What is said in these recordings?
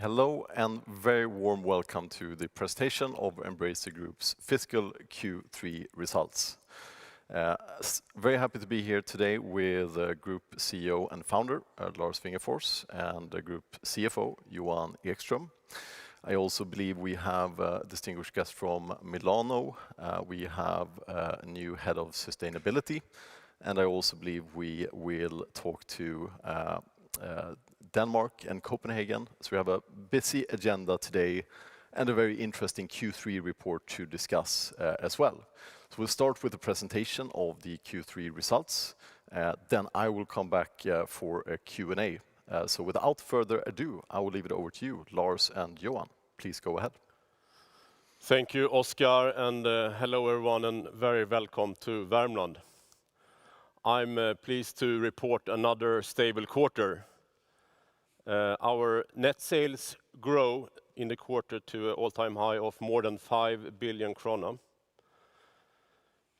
Hello and very warm welcome to the presentation of Embracer Group's fiscal Q3 results. Very happy to be here today with Group CEO and Founder Lars Wingefors and Group CFO Johan Ekström. I also believe we have a distinguished guest from Milano. We have a new head of sustainability, and I also believe we will talk to Denmark and Copenhagen. So we have a busy agenda today and a very interesting Q3 report to discuss as well. So we'll start with the presentation of the Q3 results. Then I will come back for a Q&A. So without further ado, I will leave it over to you, Lars and Johan. Please go ahead. Thank you, Oscar, and hello everyone, and very welcome to Värmland. I'm pleased to report another stable quarter. Our net sales grow in the quarter to an all-time high of more than 5 billion krona,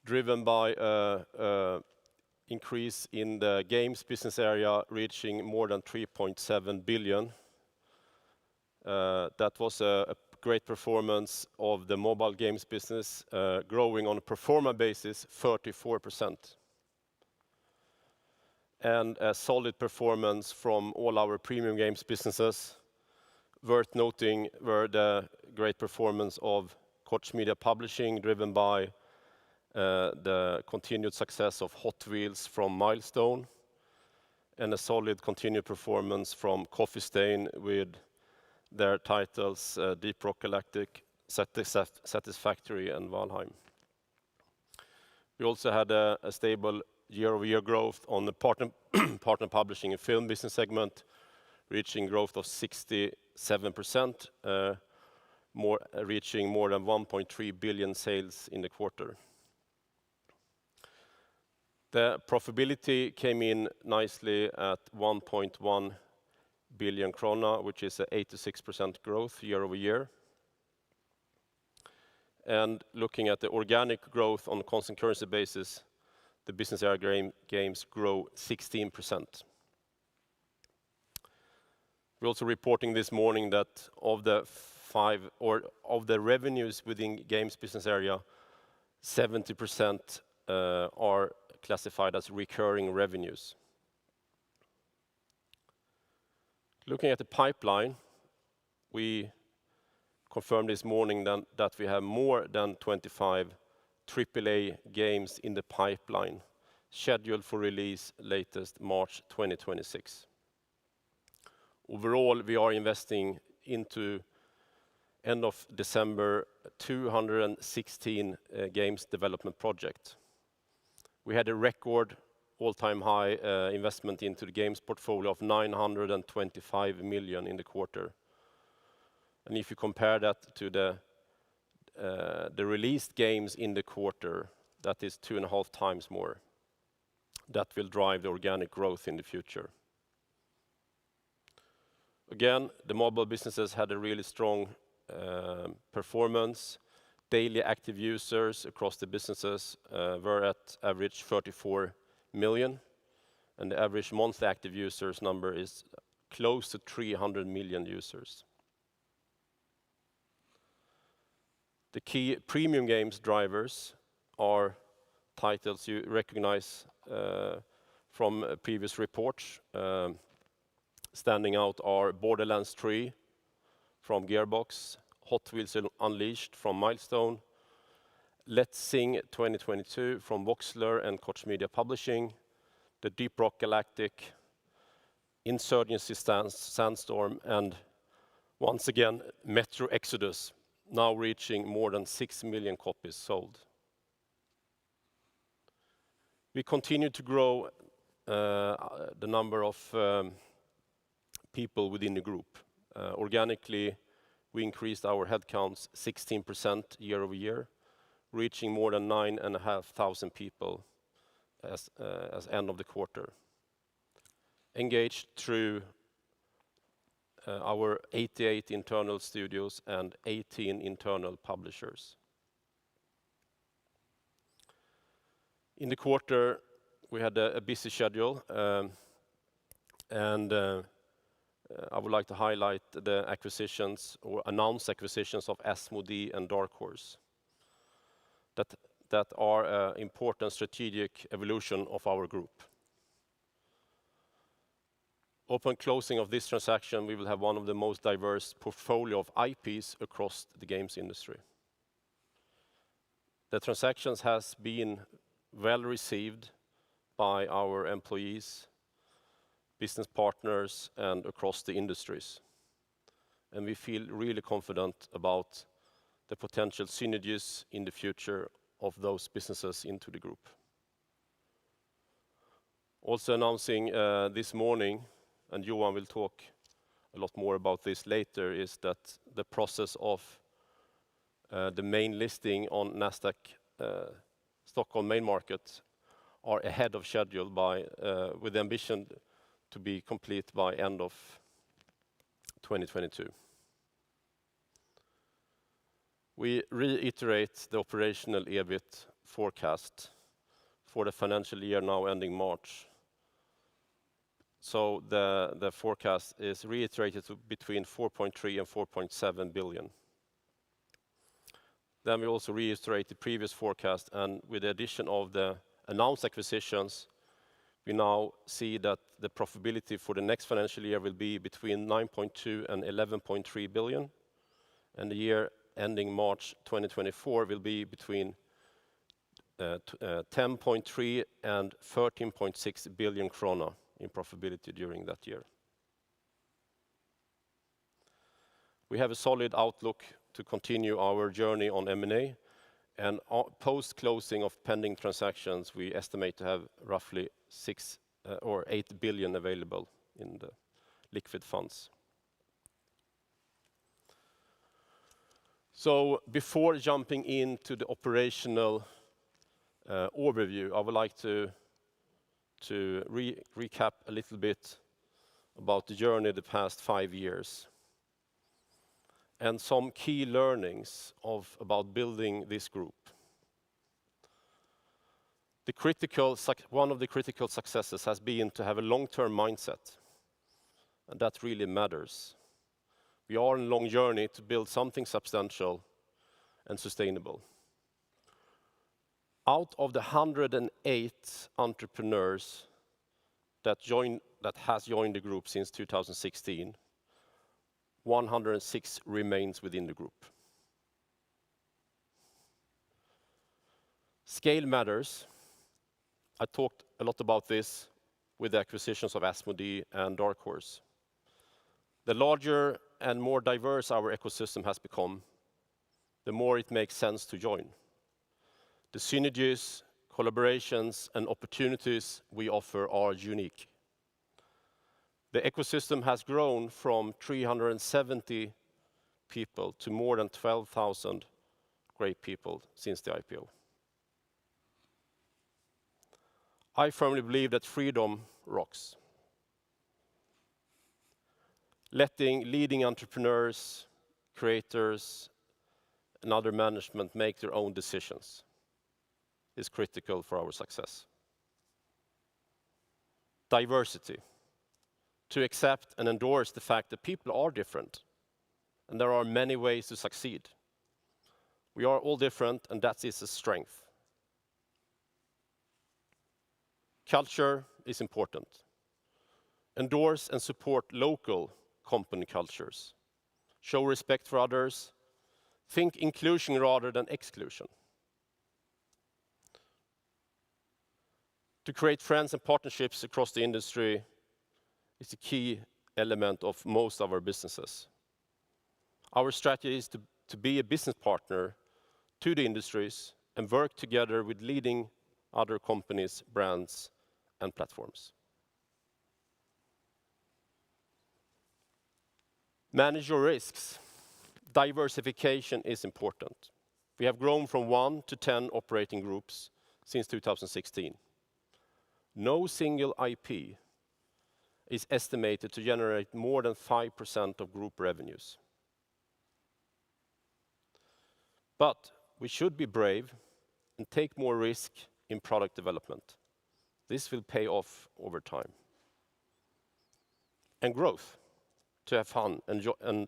driven by increase in the games business area, reaching more than 3.7 billion. That was a great performance of the mobile games business, growing on a pro forma basis 34%. And a solid performance from all our premium games businesses. Worth noting were the great performance of Koch Media Publishing, driven by the continued success of Hot Wheels from Milestone, and a solid continued performance from Coffee Stain with their titles Deep Rock Galactic, Satisfactory, and Valheim. We also had a stable year-over-year growth on the partner publishing and film business segment, reaching growth of 67%, reaching more than 1.3 billion sales in the quarter. The profitability came in nicely at 1.1 billion krona, which is an 86% growth year-over-year. And looking at the organic growth on a constant currency basis, the business area games grow 16%. We're also reporting this morning that of the revenues within games business area, 70% are classified as recurring revenues. Looking at the pipeline, we confirmed this morning that we have more than 25 AAA games in the pipeline, scheduled for release latest March 2026. Overall, we are investing into end of December 216 games development project. We had a record all-time high investment into the games portfolio of 925 million in the quarter. And if you compare that to the released games in the quarter, that is 2.5 times more. That will drive the organic growth in the future. Again, the mobile businesses had a really strong performance. Daily active users across the businesses were at average 34 million, and the average monthly active users number is close to 300 million users. The key premium games drivers are titles you recognize from previous reports. Standing out are Borderlands 3 from Gearbox, Hot Wheels Unleashed from Milestone, Let's Sing 2022 from Voxler and Koch Media Publishing, the Deep Rock Galactic, Insurgency Sandstorm, and once again Metro Exodus, now reaching more than 6 million copies sold. We continue to grow the number of people within the group. Organically, we increased our headcounts 16% year-over-year, reaching more than 9,500 people as end of the quarter. Engaged through our 88 internal studios and 18 internal publishers. In the quarter, we had a busy schedule, and I would like to highlight the acquisitions or announced acquisitions of Asmodee and Dark Horse that are an important strategic evolution of our group. Upon closing of this transaction, we will have one of the most diverse portfolio of IPs across the games industry. The transactions has been well received by our employees, business partners, and across the industries. And we feel really confident about the potential synergies in the future of those businesses into the group. Also announcing this morning, and Johan will talk a lot more about this later, is that the process of the main listing on Nasdaq Stockholm main market are ahead of schedule with the ambition to be complete by end of 2022. We reiterate the operational EBIT forecast for the financial year now ending March. So the forecast is reiterated to between 4.3 and 4.7 billion. Then we also reiterate the previous forecast, and with the addition of the announced acquisitions, we now see that the profitability for the next financial year will be between 9.2 and 11.3 billion, and the year ending March 2024 will be between 10.3 and 13.6 billion krona in profitability during that year. We have a solid outlook to continue our journey on M&A, and post-closing of pending transactions, we estimate to have roughly 6 or 8 billion available in the liquid funds. So before jumping into the operational overview, I would like to recap a little bit about the journey the past 5 years and some key learnings about building this group. One of the critical successes has been to have a long-term mindset, and that really matters. We are on a long journey to build something substantial and sustainable. Out of the 108 entrepreneurs that has joined the group since 2016, 106 remains within the group. Scale matters. I talked a lot about this with the acquisitions of Asmodee and Dark Horse. The larger and more diverse our ecosystem has become, the more it makes sense to join. The synergies, collaborations, and opportunities we offer are unique. The ecosystem has grown from 370 people to more than 12,000 great people since the IPO. I firmly believe that freedom rocks. Letting leading entrepreneurs, creators, and other management make their own decisions is critical for our success. Diversity. To accept and endorse the fact that people are different, and there are many ways to succeed. We are all different, and that is a strength. Culture is important. Endorse and support local company cultures. Show respect for others. Think inclusion rather than exclusion. To create friends and partnerships across the industry is a key element of most of our businesses. Our strategy is to be a business partner to the industries and work together with leading other companies, brands, and platforms. Manage your risks. Diversification is important. We have grown from 1 to 10 operating groups since 2016. No single IP is estimated to generate more than 5% of group revenues. But we should be brave and take more risk in product development. This will pay off over time. And growth. to have fun,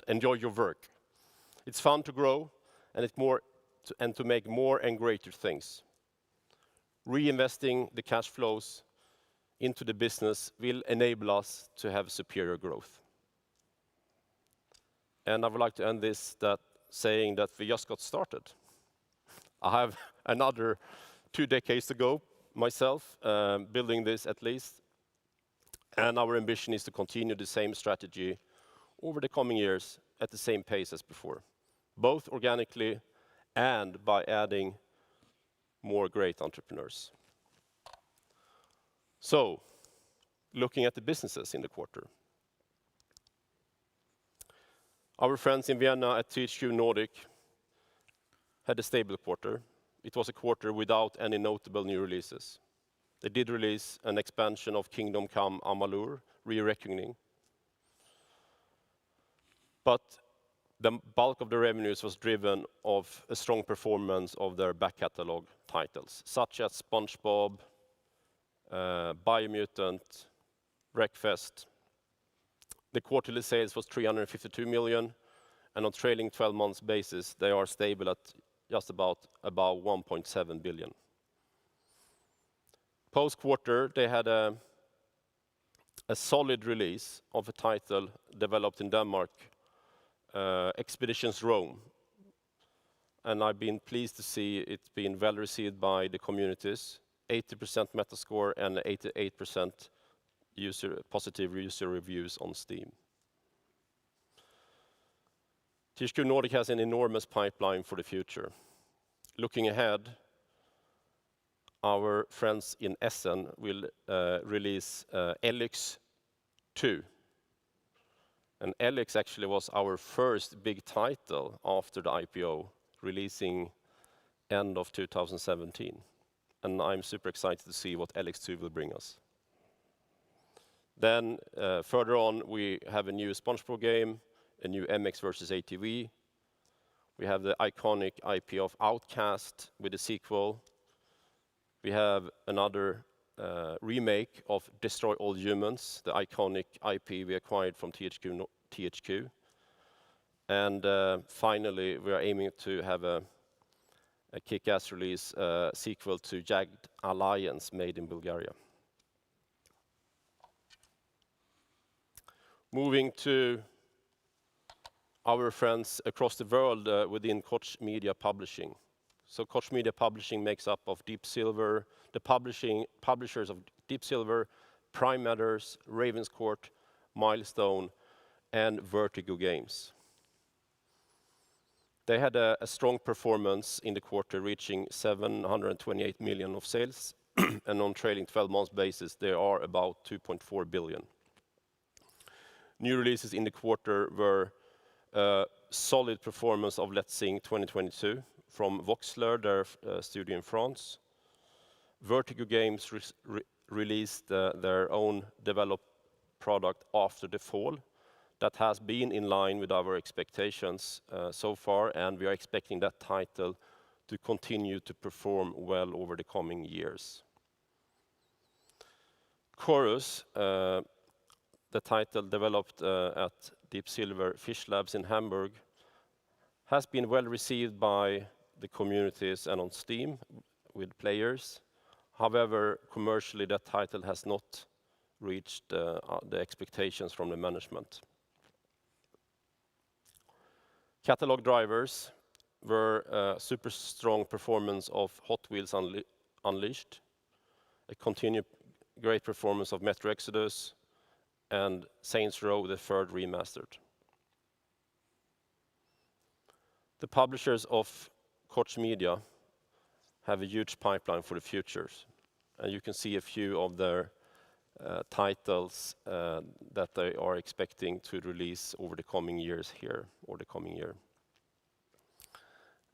enjoy your work. It's fun to grow, and to make more and greater things. Reinvesting the cash flows into the business will enable us to have superior growth. And I would like to end this saying that we just got started. I have another 2 decades to go myself, building this at least. And our ambition is to continue the same strategy over the coming years at the same pace as before, both organically and by adding more great entrepreneurs. So, looking at the businesses in the quarter. Our friends in Vienna at THQ Nordic had a stable quarter. It was a quarter without any notable new releases. They did release an expansion of Kingdom Come: Amalur: Re-Reckoning. But the bulk of the revenues was driven of a strong performance of their back catalog titles, such as SpongeBob, Biomutant, Wreckfest. The quarterly sales was 352 million, and on trailing 12 months basis, they are stable at just about 1.7 billion. Post-quarter, they had a solid release of a title developed in Denmark, Expeditions Rome. And I've been pleased to see it being well received by the communities, 80% Metascore and 88% positive user reviews on Steam. THQ Nordic has an enormous pipeline for the future. Looking ahead, our friends in Essen will release Elyx 2. And Elyx actually was our first big title after the IPO, releasing end of 2017. And I'm super excited to see what Elyx 2 will bring us. Then further on, we have a new SpongeBob game, a new MX vs. ATV. We have the iconic IP of Outcast with a sequel. We have another remake of Destroy All Humans, the iconic IP we acquired from THQ. And finally, we are aiming to have a kick-ass release sequel to Jagged Alliance made in Bulgaria. Moving to our friends across the world within Koch Media Publishing. So Koch Media Publishing makes up of Deep Silver, the publishers of Deep Silver, Prime Matters, Ravenscourt, Milestone, and Vertigo Games. They had a strong performance in the quarter, reaching 728 million of sales, and on trailing 12 months basis, they are about 2.4 billion. New releases in the quarter were solid performance of Let's Sing 2022 from Voxler, their studio in France. Vertigo Games released their own developed product After the Fall that has been in line with our expectations so far, and we are expecting that title to continue to perform well over the coming years. Chorus, the title developed at Deep Silver Fish Labs in Hamburg, has been well received by the communities and on Steam with players. However, commercially, that title has not reached the expectations from the management. Catalog drivers were a super strong performance of Hot Wheels Unleashed, a continued great performance of Metro Exodus, and Saints Row: The Third Remastered. The publishers of Koch Media have a huge pipeline for the futures, and you can see a few of their titles that they are expecting to release over the coming years here, or the coming year.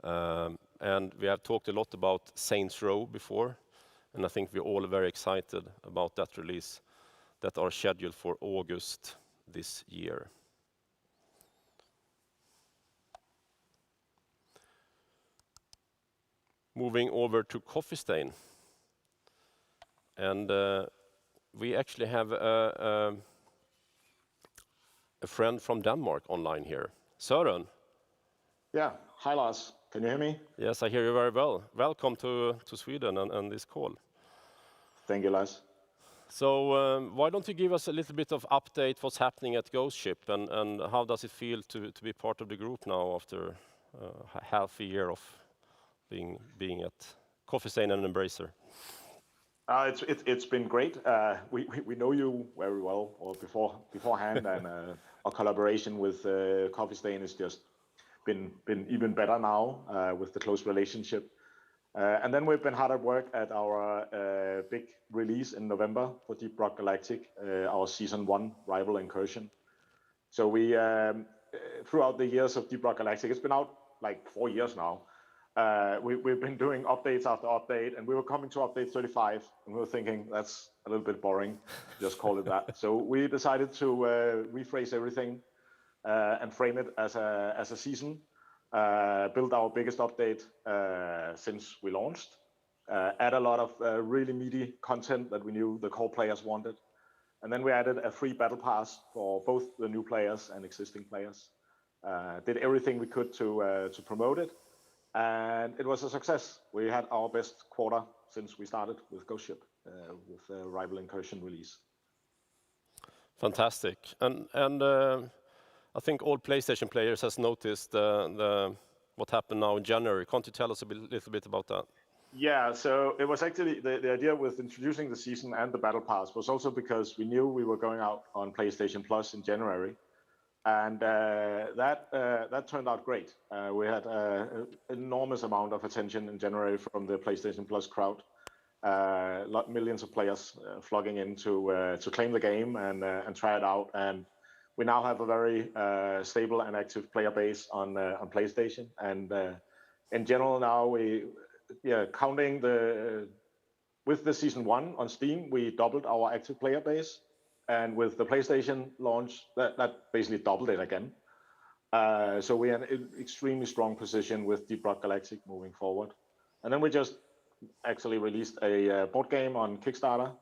And we have talked a lot about Saints Row before, and I think we're all very excited about that release that are scheduled for August this year. Moving over to Coffee Stain. And we actually have a friend from Denmark online here. Søren. Yeah. Hi, Lars. Can you hear me? Yes, I hear you very well. Welcome to Sweden and this call. Thank you, Lars. So why don't you give us a little bit of update what's happening at Ghost Ship and how does it feel to be part of the group now after half a year of being at Coffee Stain and Embracer? It's been great. We know you very well, or beforehand, and our collaboration with Coffee Stain has just been even better now with the close relationship. And then we've been hard at work at our big release in November for Deep Rock Galactic, our Season 1 Rival Incursion. So we, throughout the years of Deep Rock Galactic, it's been out like 4 years now. We've been doing updates after update, and we were coming to update 35, and we were thinking that's a little bit boring, just call it that. So we decided to rephrase everything and frame it as a season. Build our biggest update since we launched. Add a lot of really meaty content that we knew the core players wanted. And then we added a free battle pass for both the new players and existing players. Did everything we could to promote it. And it was a success. We had our best quarter since we started with Ghost Ship, with the Rival Incursion release. Fantastic. And I think all PlayStation players has noticed what happened now in January. Can't you tell us a little bit about that? Yeah, so it was actually the idea with introducing the season and the Battle Pass was also because we knew we were going out on PlayStation Plus in January. And that turned out great. We had an enormous amount of attention in January from the PlayStation Plus crowd. Millions of players flocking in to claim the game and try it out. And we now have a very stable and active player base on PlayStation. And in general now, counting with the Season 1 on Steam, we doubled our active player base. And with the PlayStation launch, that basically doubled it again. So we're in an extremely strong position with Deep Rock Galactic moving forward. And then we just actually released a board game on Kickstarter,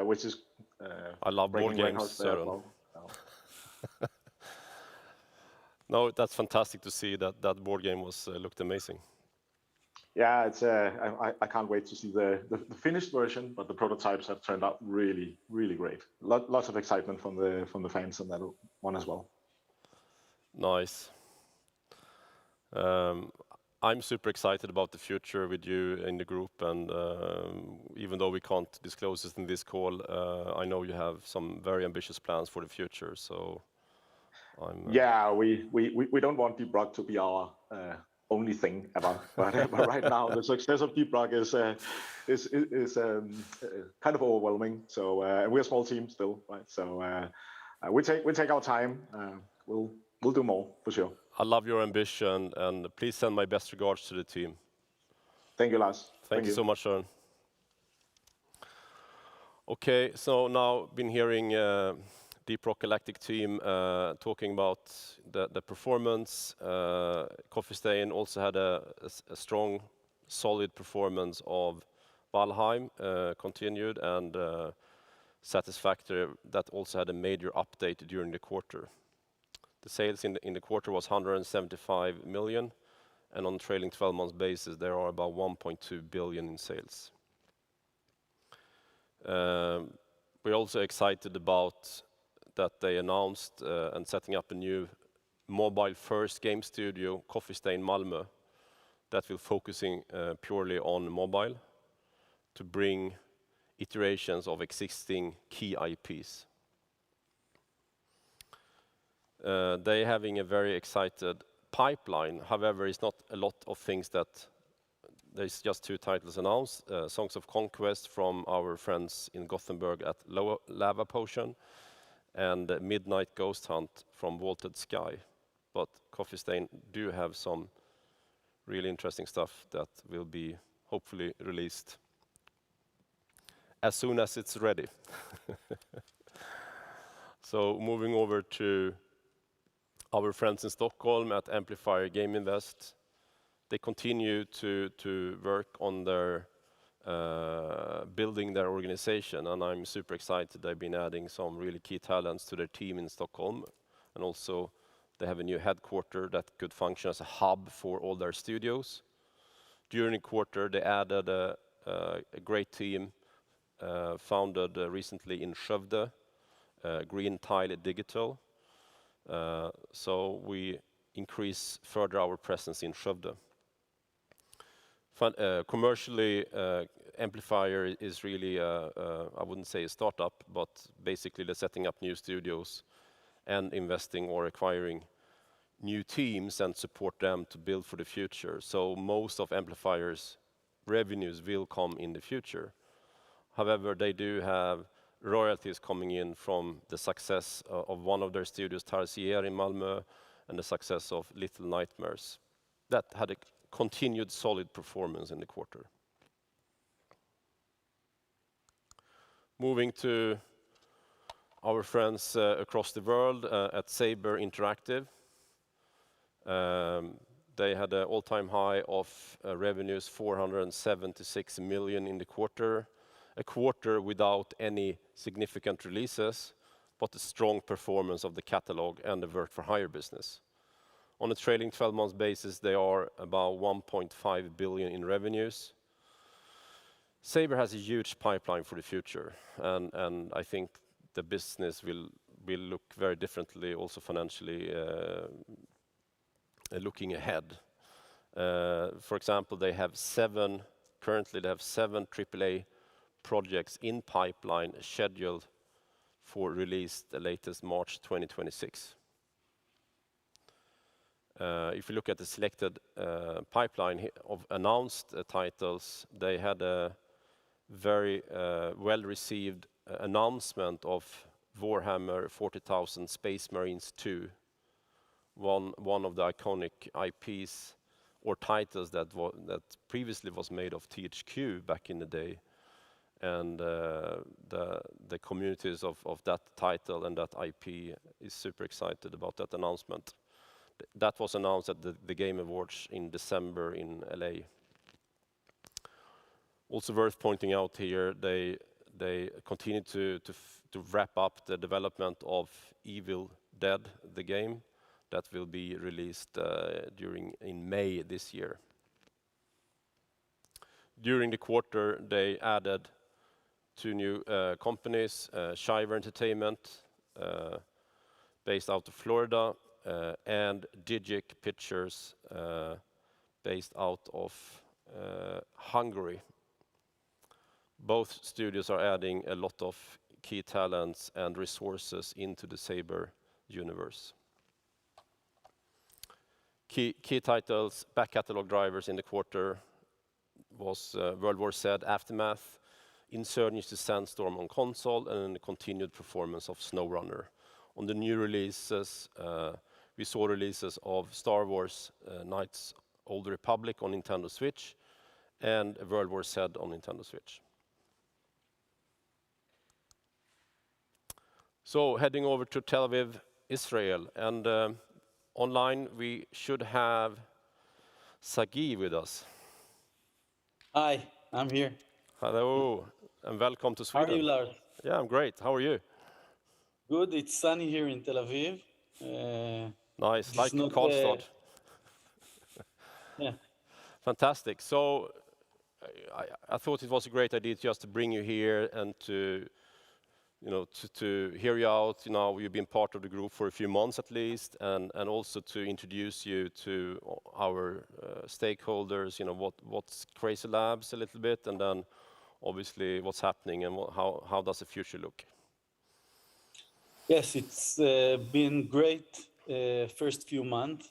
which is I love board games. Well. No, that's fantastic to see that board game looked amazing. Yeah, it's I can't wait to see the finished version, but the prototypes have turned out really, really great. Lots of excitement from the fans on that one as well. Nice. I'm super excited about the future with you in the group, and even though we can't disclose this in this call, I know you have some very ambitious plans for the future. So I'm. Yeah, we don't want Deep Rock to be our only thing ever, but right now the success of Deep Rock is kind of overwhelming. So we're a small team still, right? So we take our time. We'll do more for sure. I love your ambition, and please send my best regards to the team. Thank you, Lars. Thank you so much, Søren. Okay, so now been hearing Deep Rock Galactic team talking about the performance. Coffee Stain also had a strong, solid performance of Valheim continued, and Satisfactory that also had a major update during the quarter. The sales in the quarter was 175 million, and on trailing 12 months basis, there are about 1.2 billion in sales. We're also excited about that they announced and setting up a new mobile-first game studio, Coffee Stain Malmö, that will focusing purely on mobile to bring iterations of existing key IPs. They having a very excited pipeline. However, it's not a lot of things that there's just 2 titles announced. Songs of Conquest from our friends in Gothenburg at Lava Potion, and Midnight Ghost Hunt from Vaulted Sky. But Coffee Stain do have some really interesting stuff that will be hopefully released as soon as it's ready. So moving over to our friends in Stockholm at Amplifier Game Invest. They continue to work on their building their organization, and I'm super excited. They've been adding some really key talents to their team in Stockholm, and also they have a new headquarters that could function as a hub for all their studios. During the quarter, they added a great team founded recently in Skövde, Green Tile Digital. So we increase further our presence in Skövde. Commercially, Amplifier is really, I wouldn't say a startup, but basically they're setting up new studios and investing or acquiring new teams and support them to build for the future. So most of Amplifier's revenues will come in the future. However, they do have royalties coming in from the success of one of their studios, Tarsier in Malmö, and the success of Little Nightmares. That had a continued solid performance in the quarter. Moving to our friends across the world at Saber Interactive. They had an all-time high of revenues, 476 million in the quarter. A quarter without any significant releases, but a strong performance of the catalog and the work-for-hire business. On a trailing 12-month basis, they are about 1.5 billion in revenues. Saber has a huge pipeline for the future, and I think the business will look very differently also financially looking ahead. For example, currently they have seven AAA projects in pipeline scheduled for release the latest March 2026. If you look at the selected pipeline of announced titles, they had a very well-received announcement of Warhammer 40,000 Space Marines 2, one of the iconic IPs or titles that previously was made of THQ back in the day. And the communities of that title and that IP is super excited about that announcement. That was announced at the Game Awards in December in LA. Also worth pointing out here, they continue to wrap up the development of Evil Dead, the game that will be released in May this year. During the quarter, they added two new companies, Shiver Entertainment, based out of Florida, and Digic Pictures, based out of Hungary. Both studios are adding a lot of key talents and resources into the Saber universe. Key titles, back catalog drivers in the quarter was World War Z Aftermath, Insurgency Sandstorm on console, and the continued performance of SnowRunner. On the new releases, we saw releases of Star Wars Knights Old Republic on Nintendo Switch and World War Z on Nintendo Switch. So heading over to Tel Aviv, Israel, and online we should have Sagi with us. Hi, I'm here. Hello, and welcome to Sweden. How are you, Lars? Yeah, I'm great. How are you? Good. It's sunny here in Tel Aviv. Nice, like not, Karlstad. Yeah. Fantastic. So I thought it was a great idea just to bring you here and to hear you out. You've been part of the group for a few months at least, and also to introduce you to our stakeholders, what's Crazy Labs a little bit, and then obviously what's happening and how does the future look? Yes, it's been great first few months.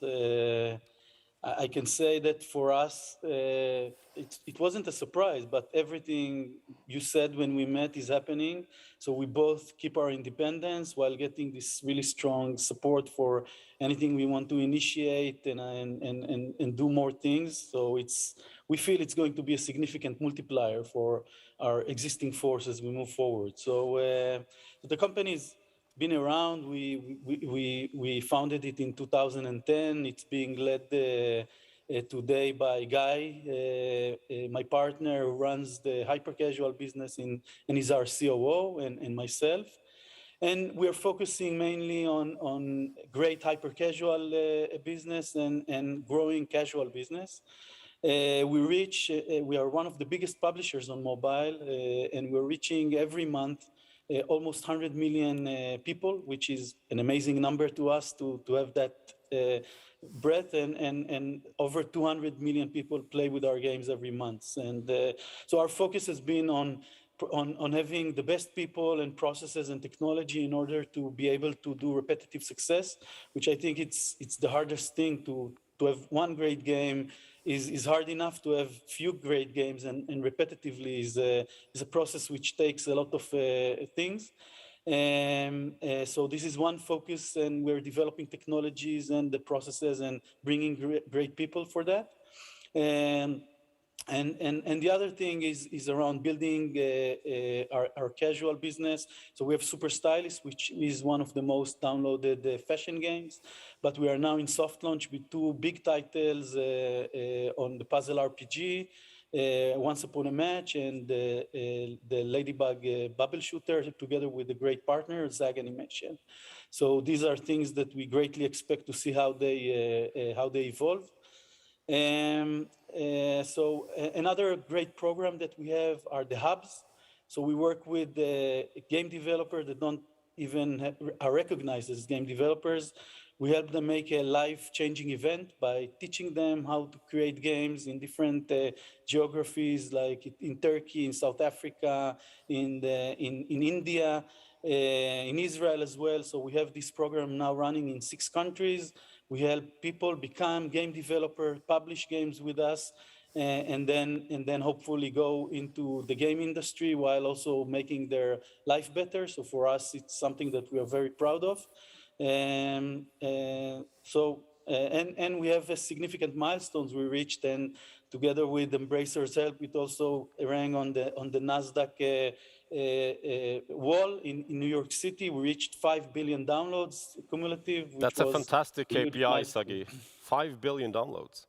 I can say that for us, it wasn't a surprise, but everything you said when we met is happening. So we both keep our independence while getting this really strong support for anything we want to initiate and do more things. So we feel it's going to be a significant multiplier for our existing force as we move forward. So the company's been around. We founded it in 2010. It's being led today by Guy, my partner who runs the hyper casual business and is our COO, and myself. And we're focusing mainly on great hyper-casual business and growing casual business. We are one of the biggest publishers on mobile, and we're reaching every month almost 100 million people, which is an amazing number to us to have that breadth, and over 200 million people play with our games every month. And so our focus has been on having the best people and processes and technology in order to be able to do repetitive success, which I think it's the hardest thing. To have one great game is hard enough. To have few great games and repetitively is a process which takes a lot of things. So this is one focus, and we're developing technologies and the processes and bringing great people for that. And the other thing is around building our casual business. So we have Super Stylist, which is one of the most downloaded fashion games, but we are now in soft launch with two big titles on the puzzle RPG, Once Upon a Match, and the Ladybug bubble shooter, together with a great partner, Zag Animation. So these are things that we greatly expect to see how they evolve. So another great program that we have are the hubs. So we work with game developers that don't even are recognized as game developers. We help them make a life-changing event by teaching them how to create games in different geographies, like in Turkey, in South Africa, in India, in Israel as well. So we have this program now running in 6 countries. We help people become game developers, publish games with us, and then hopefully go into the game industry while also making their life better. So for us, it's something that we are very proud of. And we have significant milestones we reached, and together with Embracer's help, it also rang on the Nasdaq wall in New York City. We reached 5 billion downloads cumulative. That's a fantastic KPI, Sagi. 5 billion downloads.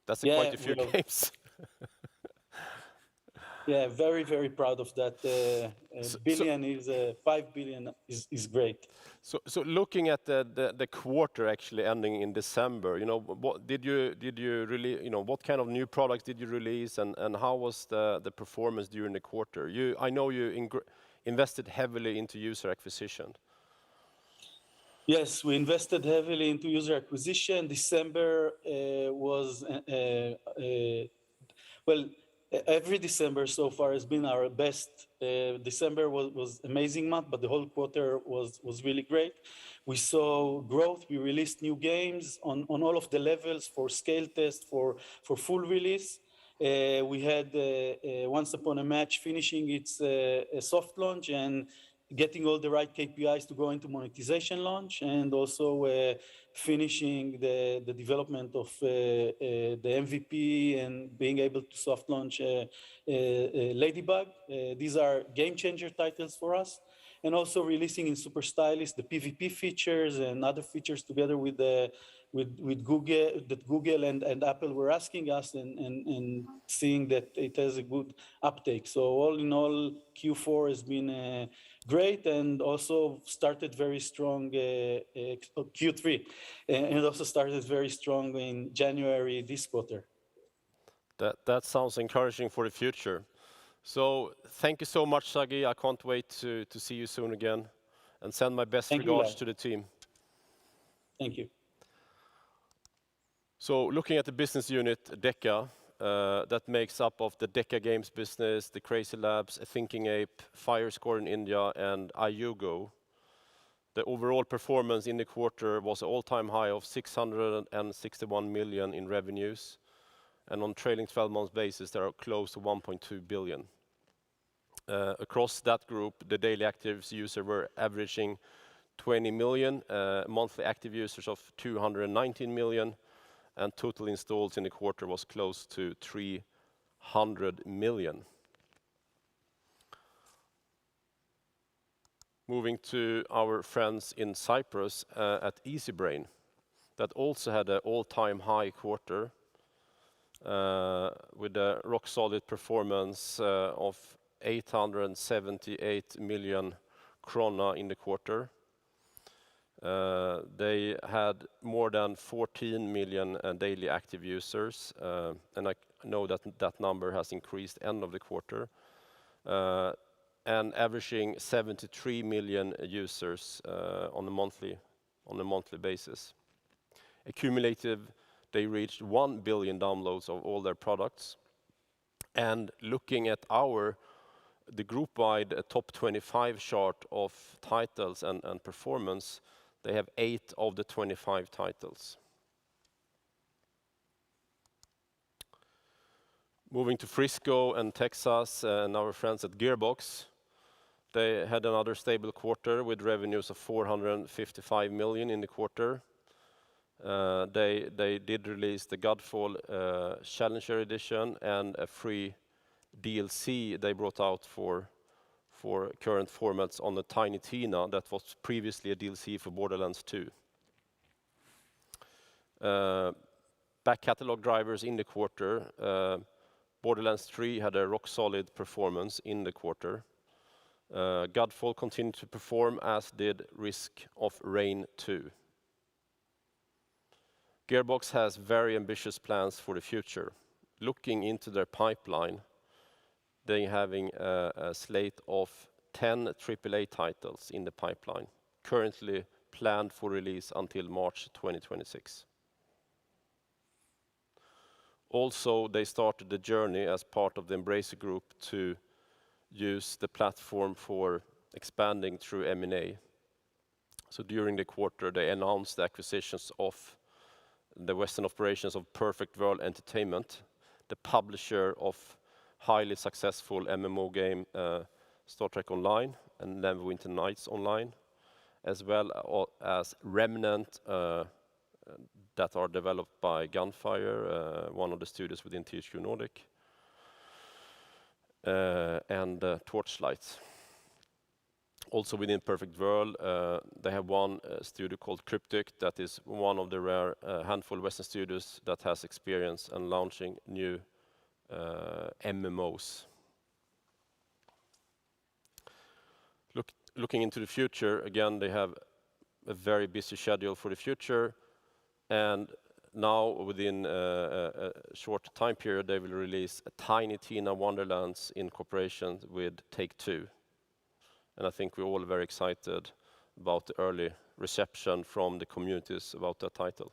That's quite a few games. Yeah, very, very proud of that. Billion is 5 billion is great. So looking at the quarter actually ending in December, what did you really, what kind of new products did you release, and how was the performance during the quarter? I know you invested heavily into user acquisition. Yes, we invested heavily into user acquisition. December was well. Every December so far has been our best. December was amazing month, but the whole quarter was really great. We saw growth. We released new games on all of the levels, for scale test, for full release. We had Once Upon a Match finishing its soft launch and getting all the right KPIs to go into monetization launch, and also finishing the development of the MVP and being able to soft launch Ladybug. These are game changer titles for us. And also releasing in Super Stylist the PvP features and other features together with Google, that Google and Apple were asking us, and seeing that it has a good uptake. So all in all, Q4 has been great, and also started very strong Q3, and also started very strong in January this quarter. That sounds encouraging for the future. So thank you so much, Sagi. I can't wait to see you soon again, and send my best regards to the team. Thank you. So looking at the business unit, DECA, that makes up of the DECA Games business, the Crazy Labs, Thinking Ape, Firescore in India, and iUgo. The overall performance in the quarter was an all-time high of 661 million in revenues, and on trailing 12 months basis, they are close to 1.2 billion. Across that group, the daily active users were averaging 20 million, monthly active users of 219 million, and total installs in the quarter was close to 300 million. Moving to our friends in Cyprus at Easybrain, that also had an all-time high quarter with a rock-solid performance of 878 million krona in the quarter. They had more than 14 million daily active users, and I know that number has increased end of the quarter, and averaging 73 million users on a monthly basis. Accumulative, they reached 1 billion downloads of all their products. And looking at the group-wide top 25 chart of titles and performance, they have 8 of the 25 titles. Moving to Frisco and Texas and our friends at Gearbox, they had another stable quarter with revenues of 455 million in the quarter. They did release the Godfall Challenger Edition and a free DLC they brought out for current formats on the Tiny Tina that was previously a DLC for Borderlands 2. Back catalog drivers in the quarter. Borderlands 3 had a rock-solid performance in the quarter. Godfall continued to perform, as did Risk of Rain 2. Gearbox has very ambitious plans for the future. Looking into their pipeline, they're having a slate of 10 AAA titles in the pipeline, currently planned for release until March 2026. Also, they started the journey as part of the Embracer Group to use the platform for expanding through M&A. So during the quarter, they announced the acquisitions of the Western operations of Perfect World Entertainment, the publisher of highly successful MMO game Star Trek Online and Neverwinter Nights Online, as well as Remnant that are developed by Gunfire, one of the studios within THQ Nordic, and Torchlight. Also within Perfect World, they have one studio called Cryptic that is one of the rare handful of Western studios that has experience in launching new MMOs. Looking into the future, again, they have a very busy schedule for the future, and now within a short time period, they will release a Tiny Tina Wonderlands in cooperation with Take-Two. And I think we're all very excited about the early reception from the communities about that title.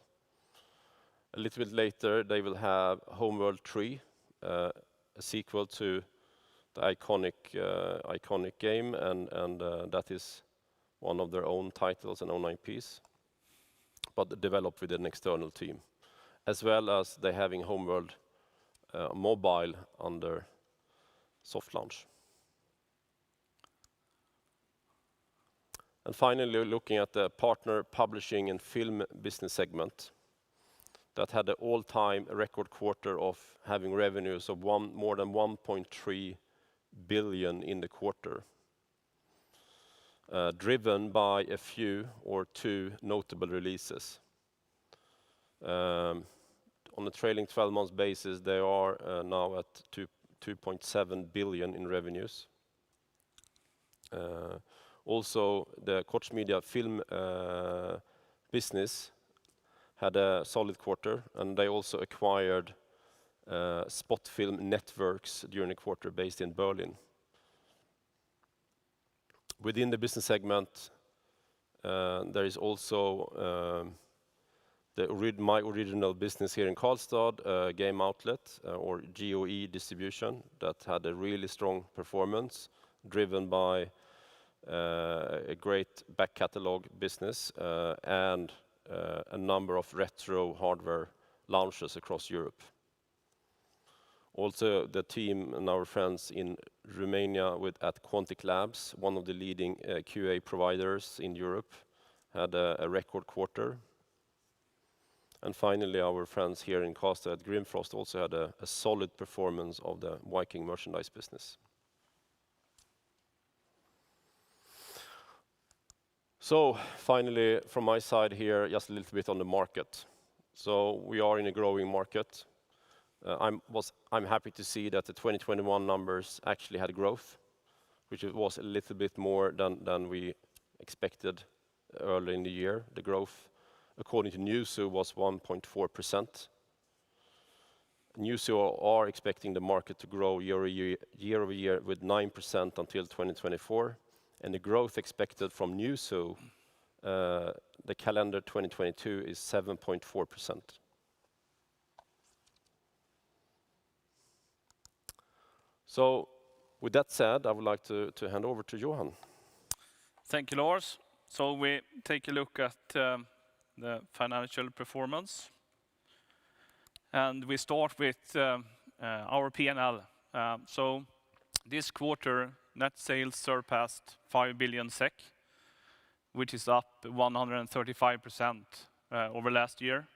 A little bit later, they will have Homeworld 3, a sequel to the iconic game, and that is one of their own titles and own IPs, but developed with an external team, as well as they having Homeworld mobile under soft launch. And finally, looking at the partner publishing and film business segment, that had an all-time record quarter of having revenues of more than 1.3 billion in the quarter, driven by a few or two notable releases. On a trailing 12 months basis, they are now at 2.7 billion in revenues. Also, the Koch Media film business had a solid quarter, and they also acquired Spot Film Networks during the quarter based in Berlin. Within the business segment, there is also my original business here in Karlstad, game outlet or GOE distribution, that had a really strong performance, driven by a great back catalog business and a number of retro hardware launches across Europe. Also, the team and our friends in Romania at Quantic Labs, one of the leading QA providers in Europe, had a record quarter. And finally, our friends here in Karlstad at Grimfrost also had a solid performance of the Viking merchandise business. So finally, from my side here, just a little bit on the market. So we are in a growing market. I'm happy to see that the 2021 numbers actually had growth, which it was a little bit more than we expected early in the year. The growth, according to Newzoo, was 1.4%. Newzoo are expecting the market to grow year-over-year with 9% until 2024, and the growth expected from Newzoo, the calendar 2022, is 7.4%. So with that said, I would like to hand over to Johan. Thank you, Lars. So we take a look at the financial performance. And we start with our P&L. So this quarter, net sales surpassed 5 billion SEK, which is up 135% over last year.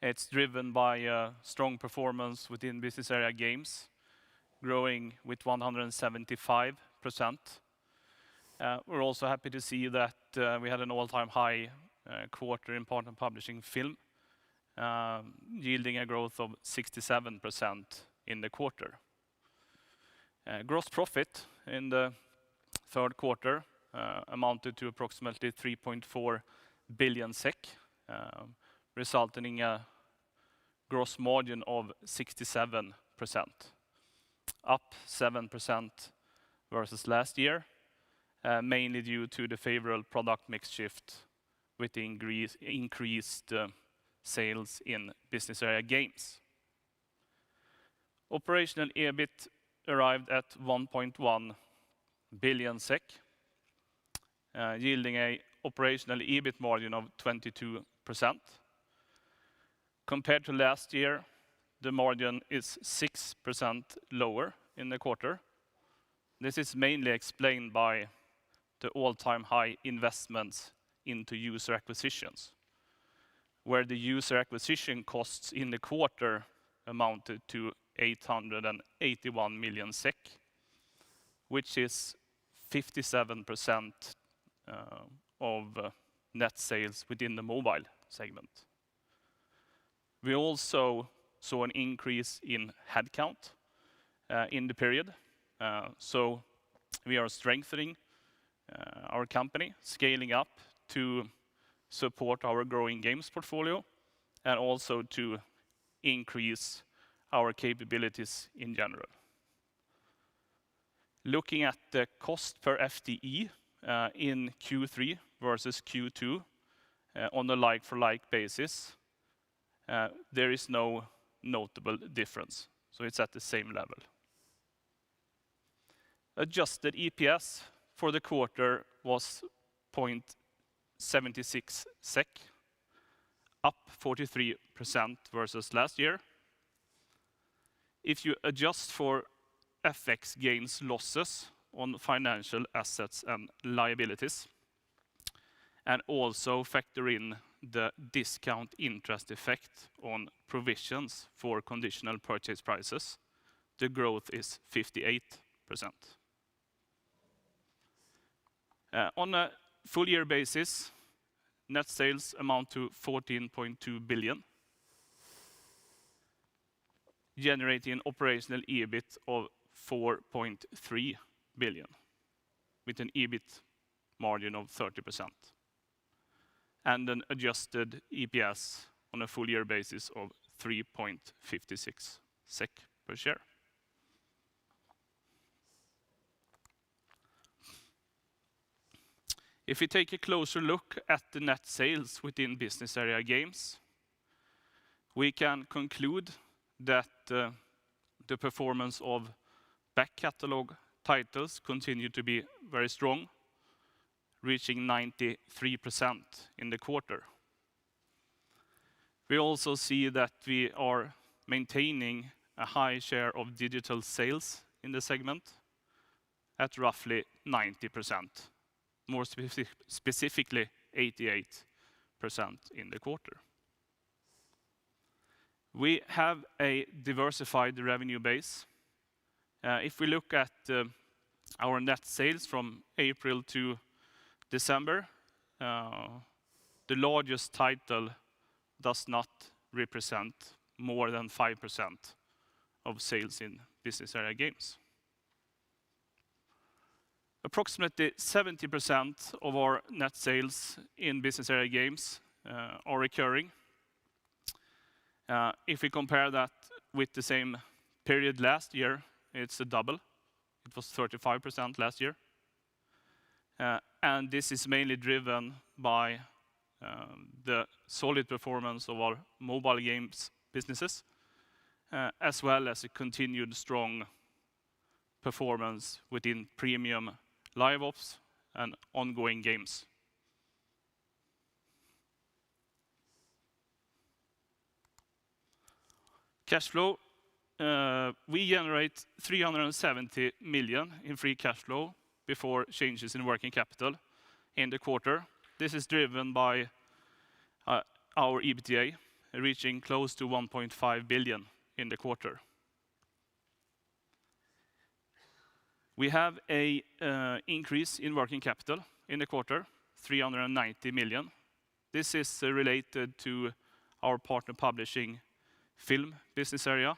It's driven by strong performance within business area games, growing with 175%. We're also happy to see that we had an all-time high quarter in partner publishing film, yielding a growth of 67% in the quarter. Gross profit in the third quarter amounted to approximately 3.4 billion SEK, resulting in a gross margin of 67%, up 7% versus last year, mainly due to the favorable product mix shift with the increased sales in business area games. Operational EBIT arrived at 1.1 billion SEK, yielding a operational EBIT margin of 22%. Compared to last year, the margin is 6% lower in the quarter. This is mainly explained by the all-time high investments into user acquisitions, where the user acquisition costs in the quarter amounted to 881 million SEK, which is 57% of net sales within the mobile segment. We also saw an increase in headcount in the period. So we are strengthening our company, scaling up to support our growing games portfolio and also to increase our capabilities in general. Looking at the cost per FTE in Q3 versus Q2 on a like-for-like basis, there is no notable difference, so it's at the same level. Adjusted EPS for the quarter was 0.76 SEK, up 43% versus last year. If you adjust for FX gains losses on financial assets and liabilities, and also factor in the discount interest effect on provisions for conditional purchase prices, the growth is 58%. On a full year basis, net sales amount to 14.2 billion, generating operational EBIT of 4.3 billion, with an EBIT margin of 30%, and an adjusted EPS on a full year basis of 3.56 SEK per share. If we take a closer look at the net sales within business area games, we can conclude that the performance of back catalog titles continue to be very strong, reaching 93% in the quarter. We also see that we are maintaining a high share of digital sales in the segment at roughly 90%, more specifically 88% in the quarter. We have a diversified revenue base. If we look at our net sales from April to December, the largest title does not represent more than 5% of sales in business area games. Approximately 70% of our net sales in business area games are recurring. If we compare that with the same period last year, it's a double. It was 35% last year. And this is mainly driven by the solid performance of our mobile games businesses, as well as a continued strong performance within premium live ops and ongoing games. Cash flow, we generate 370 million in free cash flow before changes in working capital in the quarter. This is driven by our EBITDA reaching close to 1.5 billion in the quarter. We have a increase in working capital in the quarter, 390 million. This is related to our partner publishing film business area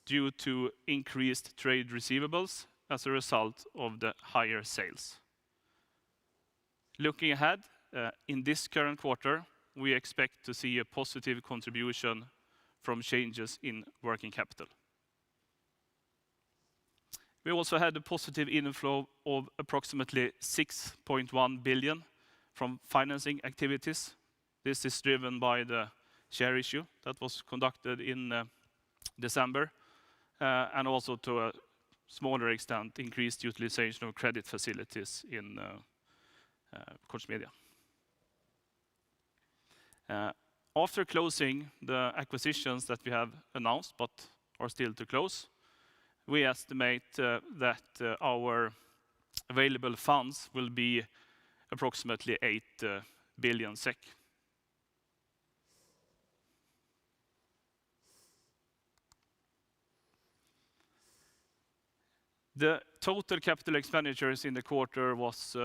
due to increased trade receivables as a result of the higher sales. Looking ahead, in this current quarter, we expect to see a positive contribution from changes in working capital. We also had a positive inflow of approximately 6.1 billion from financing activities. This is driven by the share issue that was conducted in December, and also to a smaller extent, increased utilization of credit facilities in Koch Media. After closing the acquisitions that we have announced but are still to close, we estimate that our available funds will be approximately 8 billion SEK. The total capital expenditures in the quarter was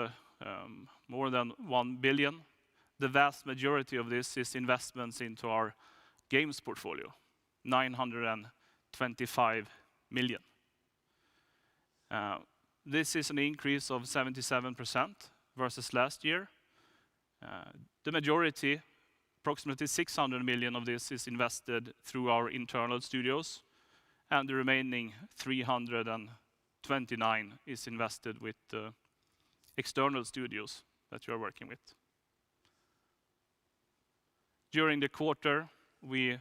more than 1 billion. The vast majority of this is investments into our games portfolio, 925 million. This is an increase of 77% versus last year. The majority, approximately 600 million of this, is invested through our internal studios, and the remaining 329 is invested with external studios that we are working with. During the quarter, we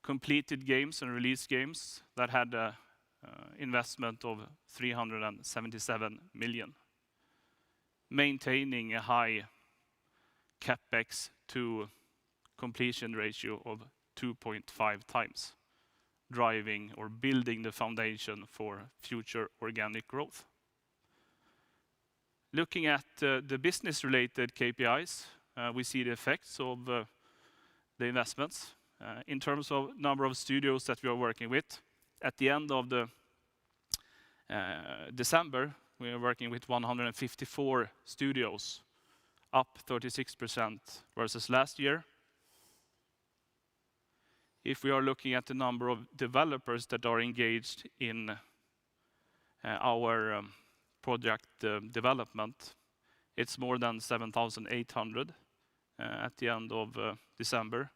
completed games and released games that had an investment of 377 million, maintaining a high CapEx to completion ratio of 2.5 times, driving or building the foundation for future organic growth. Looking at the business-related KPIs, we see the effects of the investments. In terms of number of studios that we are working with, at the end of December, we are working with 154 studios, up 36% versus last year. If we are looking at the number of developers that are engaged in our project development, it's more than 7,800 at the end of December,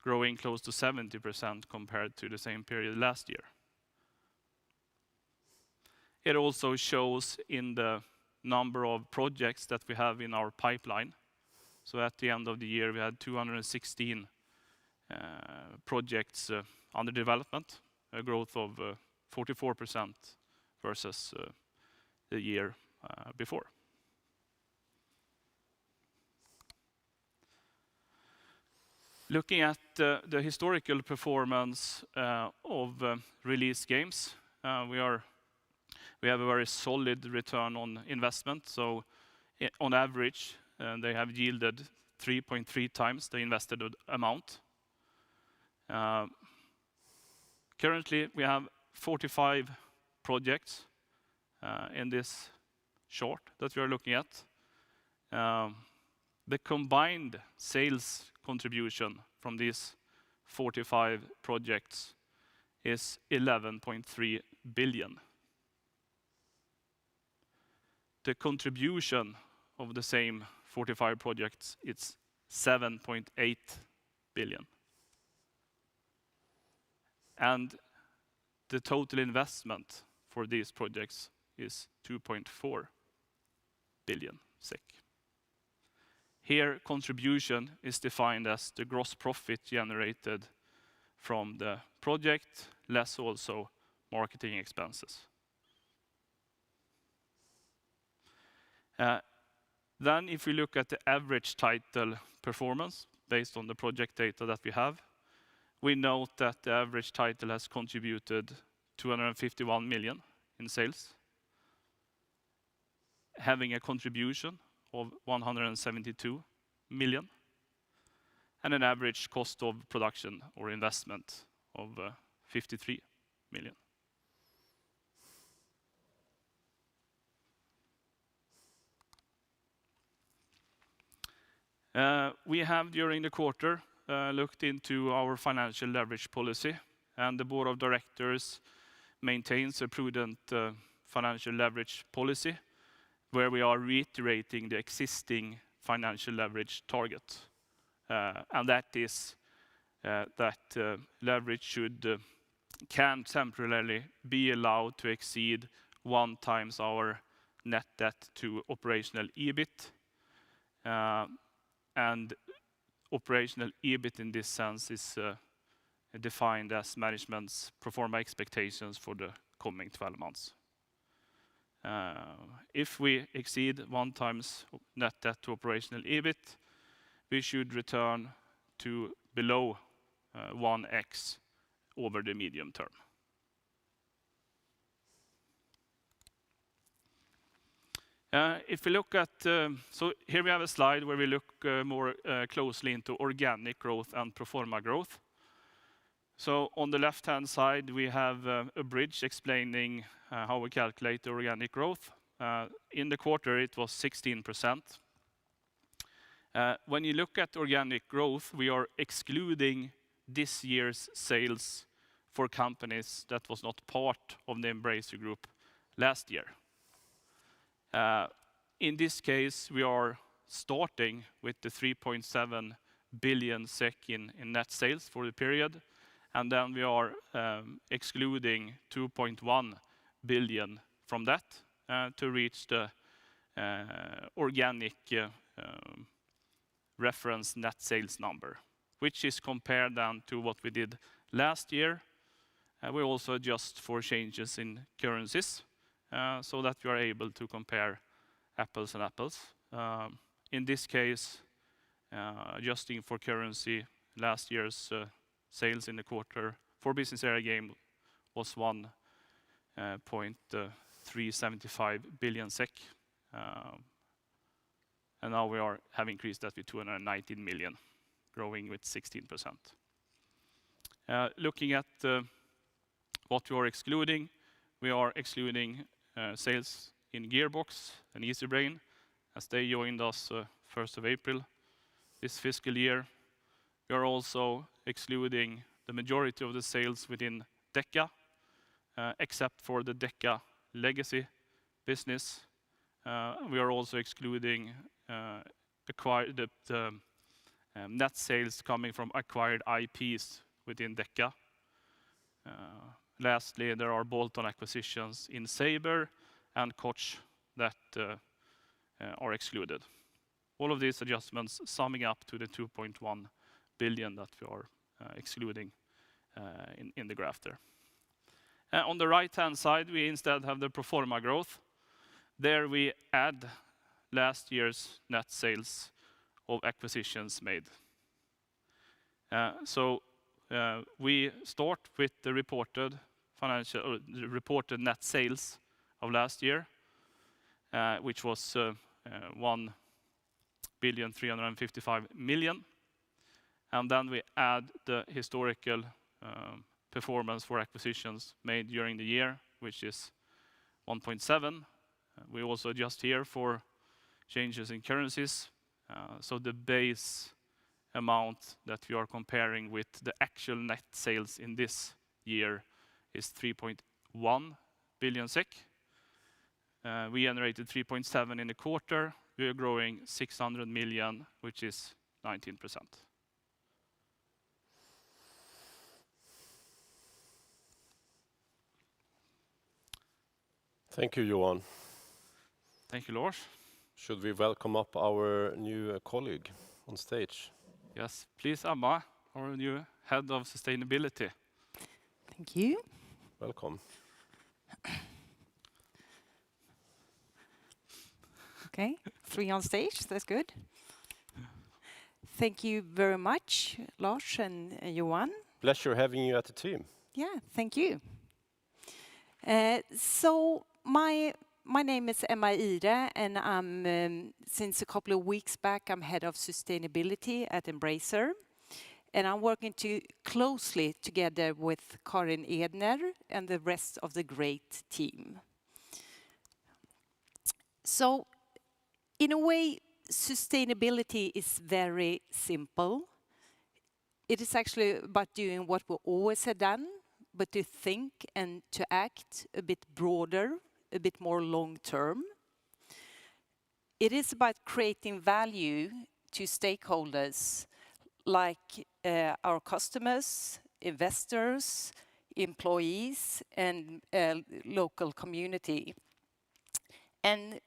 growing close to 70% compared to the same period last year. It also shows in the number of projects that we have in our pipeline. So at the end of the year, we had 216 projects under development, a growth of 44% versus the year before. Looking at the historical performance of released games, we have a very solid return on investment. So on average, they have yielded 3.3 times the invested amount. Currently, we have 45 projects in this chart that we are looking at. The combined sales contribution from these 45 projects is 11.3 billion. the contribution of the same 45 projects, it's 7.8 billion. And the total investment for these projects is 2.4 billion SEK. Here, contribution is defined as the gross profit generated from the project, less also marketing expenses. Then if we look at the average title performance based on the project data that we have, we note that the average title has contributed 251 million in sales, having a contribution of 172 million, and an average cost of production or investment of 53 million. We have, during the quarter, looked into our financial leverage policy, and the board of directors maintains a prudent financial leverage policy, where we are reiterating the existing financial leverage target. And that is that leverage can temporarily be allowed to exceed 1x our net debt to operational EBIT. And operational EBIT in this sense is defined as management's pro forma expectations for the coming 12 months. If we exceed 1x net debt to operational EBIT, we should return to below 1x over the medium term. If we look at, so here we have a slide where we look more closely into organic growth and pro forma growth. So on the left-hand side, we have a bridge explaining how we calculate the organic growth. In the quarter, it was 16%. When you look at organic growth, we are excluding this year's sales for companies that was not part of the Embracer Group last year. In this case, we are starting with the 3.7 billion SEK in net sales for the period, and then we are excluding 2.1 billion from that to reach the organic reference net sales number, which is compared then to what we did last year. We also adjust for changes in currencies so that we are able to compare apples and apples. In this case, adjusting for currency, last year's sales in the quarter for business area game was 1.375 billion SEK. And now we have increased that with 219 million, growing with 16%. Looking at what we are excluding, we are excluding sales in Gearbox and Easybrain, as they joined us 1st of April this fiscal year. We are also excluding the majority of the sales within DECA, except for the DECA legacy business. We are also excluding the net sales coming from acquired IPs within DECA. Lastly, there are bolt-on acquisitions in Saber and Koch that are excluded. All of these adjustments summing up to the 2.1 billion that we are excluding in the graph there. On the right-hand side, we instead have the pro forma growth. There we add last year's net sales of acquisitions made. So we start with the reported net sales of last year, which was 1,355 million, and then we add the historical performance for acquisitions made during the year, which is 1.7. We also adjust here for changes in currencies. So the base amount that we are comparing with the actual net sales in this year is 3.1 billion SEK. We generated 3.7 in the quarter. We are growing 600 million, which is 19%. Thank you, Johan. Thank you, Lars. Should we welcome up our new colleague on stage? Yes, please, Abba, our new head of sustainability. Thank you. Welcome. Okay, 3 on stage, that's good. Thank you very much, Lars and Johan. Pleasure having you at the team. Yeah, thank you. So my name is Emma Ire, and I'm since a couple of weeks back I'm head of sustainability at Embracer, and I'm working closely together with Karin Edner and the rest of the great team. So, in a way, sustainability is very simple. It is actually about doing what we always have done, but to think and to act a bit broader, a bit more long term. It is about creating value to stakeholders like our customers, investors, employees, and local community. And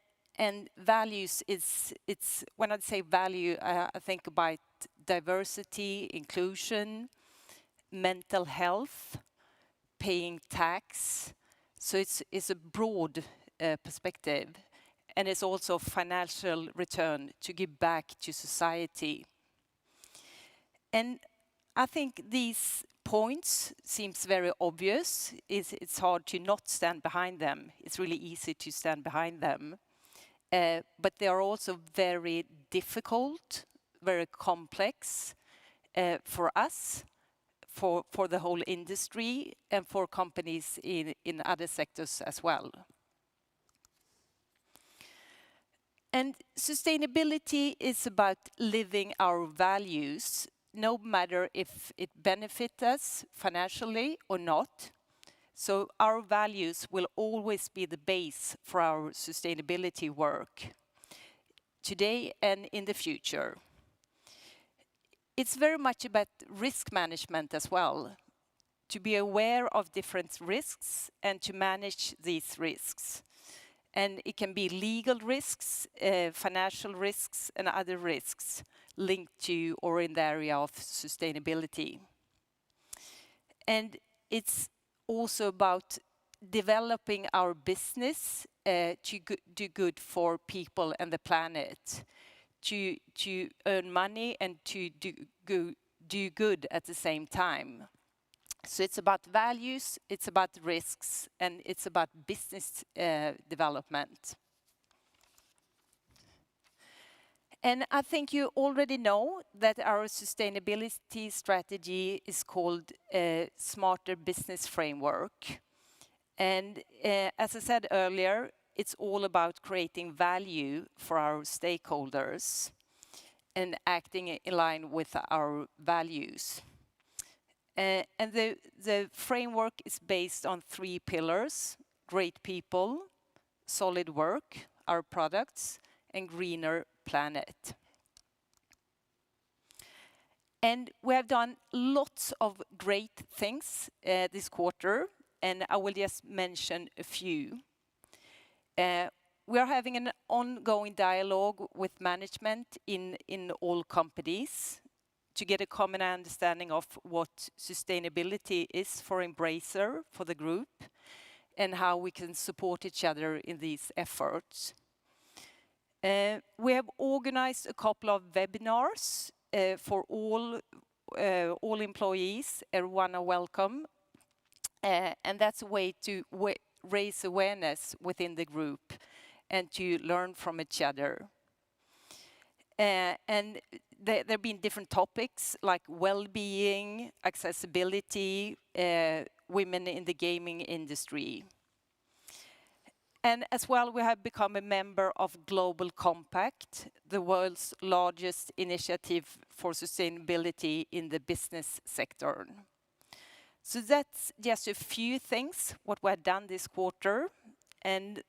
values it's when I say value, I think about diversity, inclusion, mental health, paying tax. So it's a broad perspective, and it's also financial return to give back to society. And I think these points seems very obvious. It's hard to not stand behind them. It's really easy to stand behind them. But they are also very difficult, very complex for us, for the whole industry, and for companies in other sectors as well. And sustainability is about living our values, no matter if it benefits us financially or not. So our values will always be the base for our sustainability work, today and in the future. It's very much about risk management as well, to be aware of different risks and to manage these risks. And it can be legal risks, financial risks, and other risks linked to or in the area of sustainability. And it's also about developing our business to do good for people and the planet, to earn money and to do good at the same time. So it's about values, it's about risks, and it's about business development. And I think you already know that our sustainability strategy is called Smarter Business Framework. And as I said earlier, it's all about creating value for our stakeholders and acting in line with our values. And the framework is based on 3 pillars: great people, solid work, our products, and greener planet. And we have done lots of great things this quarter, and I will just mention a few. We are having an ongoing dialogue with management in all companies to get a common understanding of what sustainability is for Embracer, for the group, and how we can support each other in these efforts. We have organized a couple of webinars for all employees. Everyone are welcome. And that's a way to raise awareness within the group and to learn from each other. And there have been different topics like well-being, accessibility, women in the gaming industry. And as well, we have become a member of Global Compact, the world's largest initiative for sustainability in the business sector. So that's just a few things what we have done this quarter. And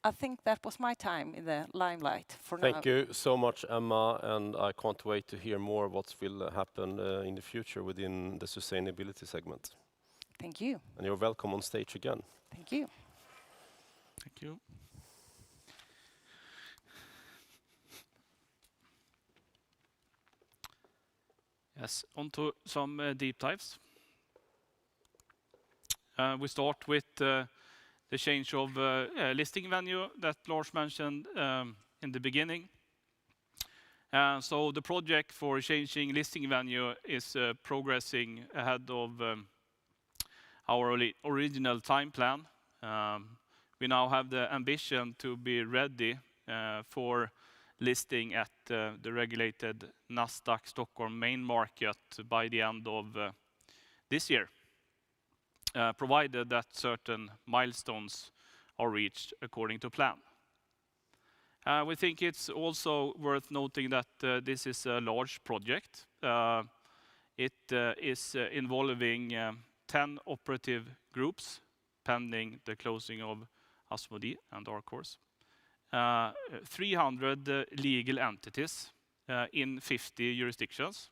I think that was my time in the limelight for now. Thank you so much, Emma, and I can't wait to hear more what will happen in the future within the sustainability segment. Thank you. And you're welcome on stage again. Thank you. Thank you. Yes, on to some deep dives. We start with the change of listing venue that Lars mentioned in the beginning. So the project for changing listing venue is progressing ahead of our original time plan. We now have the ambition to be ready for listing at the regulated Nasdaq Stockholm main market by the end of this year, provided that certain milestones are reached according to plan. We think it's also worth noting that this is a large project. It is involving 10 operative groups pending the closing of Asmodee and Dark Horse. 300 legal entities in 50 jurisdictions.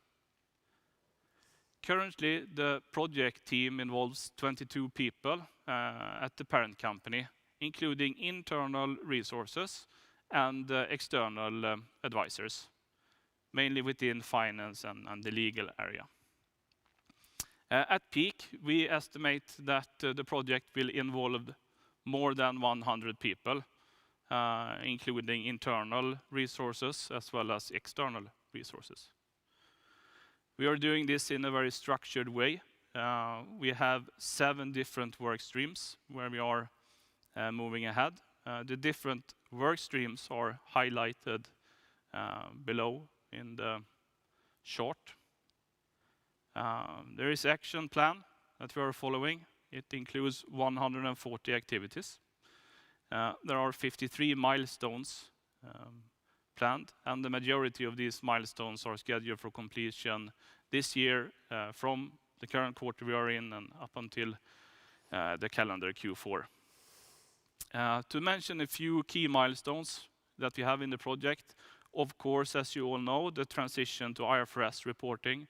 Currently, the project team involves 22 people at the parent company, including internal resources and external advisors, mainly within finance and the legal area. At peak, we estimate that the project will involve more than 100 people, including internal resources as well as external resources. We are doing this in a very structured way. We have 7 different work streams where we are moving ahead. The different work streams are highlighted below in the chart. There is action plan that we are following. It includes 140 activities. There are 53 milestones planned, and the majority of these milestones are scheduled for completion this year from the current quarter we are in and up until the calendar Q4. To mention a few key milestones that we have in the project, of course, as you all know, the transition to IFRS reporting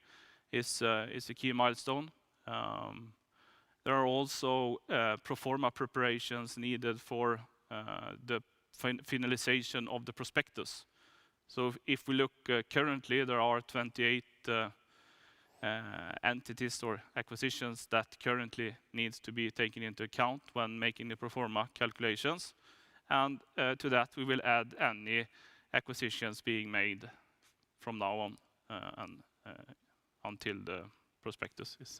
is a key milestone. There are also pro forma preparations needed for the finalization of the prospectus. So if we look currently, there are 28 entities or acquisitions that currently needs to be taken into account when making the pro forma calculations. And to that, we will add any acquisitions being made from now on and until the prospectus is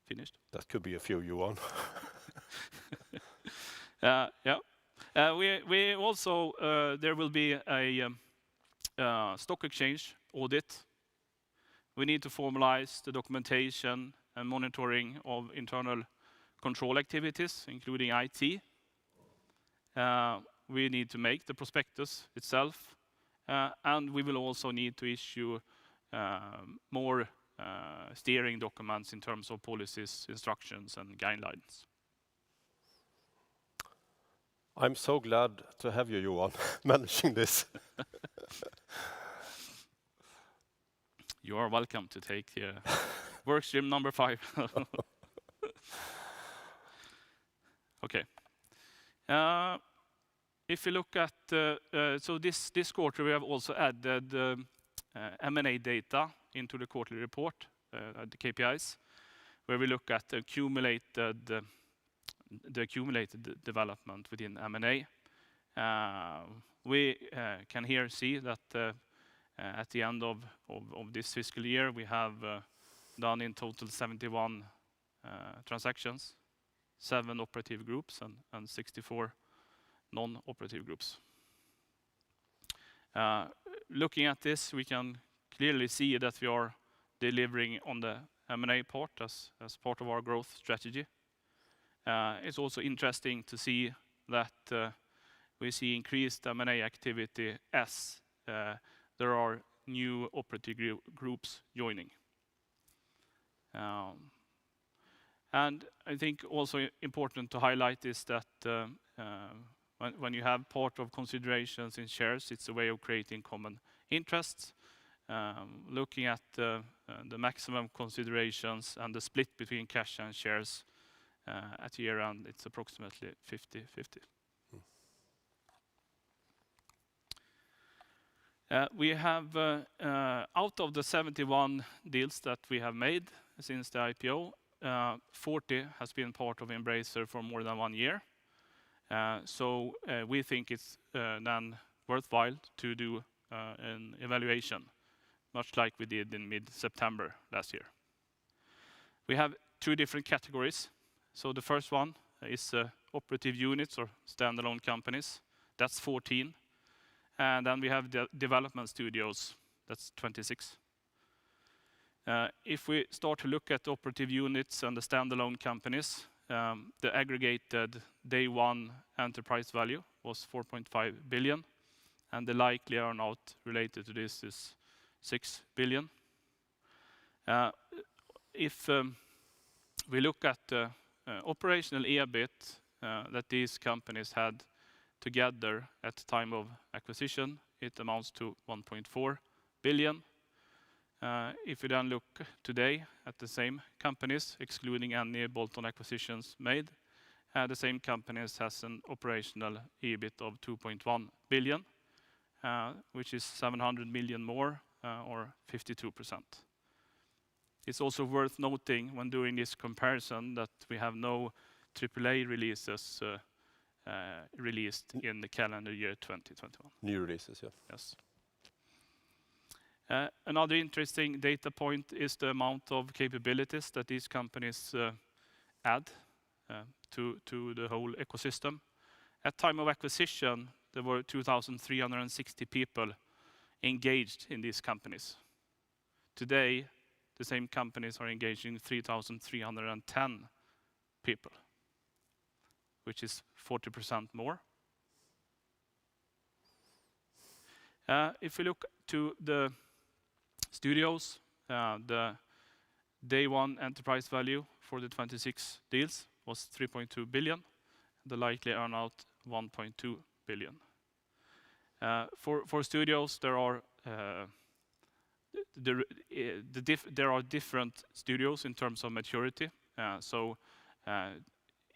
finished. That could be a few, Johan. We also there will be a stock exchange audit. We need to formalize the documentation and monitoring of internal control activities, including IT. We need to make the prospectus itself, and we will also need to issue more steering documents in terms of policies, instructions, and guidelines. I'm so glad to have you, Johan, managing this. You are welcome to take work stream number 5. Okay. If you look at so this quarter, we have also added M&A data into the quarterly report, the KPIs, where we look at the accumulated development within M&A. We can here see that at the end of this fiscal year, we have done in total 71 transactions, 7 operative groups and 64 non-operative groups. Looking at this, we can clearly see that we are delivering on the M&A part as part of our growth strategy. It's also interesting to see that we see increased M&A activity as there are new operative groups joining. And I think also important to highlight is that When you have part of considerations in shares, it's a way of creating common interests. Looking at the maximum considerations and the split between cash and shares at year-end, it's approximately 50-50. We have out of the 71 deals that we have made since the IPO, 40 has been part of Embracer for more than 1 year. We think it's then worthwhile to do an evaluation, much like we did in mid-September last year. We have 2 different categories. The first one is operative units or standalone companies. That's 14. And then we have the development studios. That's 26. If we start to look at operative units and the standalone companies, the aggregated day one enterprise value was 4.5 billion, and the likely earn-out related to this is 6 billion. If we look at the operational EBIT that these companies had together at the time of acquisition, it amounts to 1.4 billion. If you then look today at the same companies, excluding any bolt-on acquisitions made, the same companies has an operational EBIT of 2.1 billion, which is 700 million more, or 52%. It's also worth noting when doing this comparison that we have no AAA releases released in the calendar year 2021. New releases, yeah. Yes. Another interesting data point is the amount of capabilities that these companies add to the whole ecosystem. At time of acquisition, there were 2,360 people engaged in these companies. Today, the same companies are engaging 3,310 people, which is 40% more. If we look to the studios, the day one enterprise value for the 26 deals was 3.2 billion. The likely earn-out 1.2 billion. For studios, there are different studios in terms of maturity.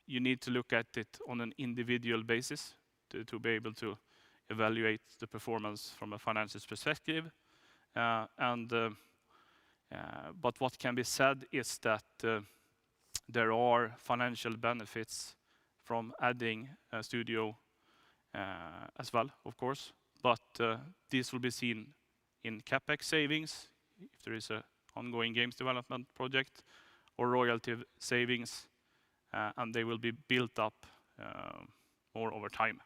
You need to look at it on an individual basis to be able to evaluate the performance from a financial perspective. But what can be said is that there are financial benefits from adding a studio as well, of course. But this will be seen in CapEx savings if there is an ongoing games development project, or royalty savings, and they will be built up more over time.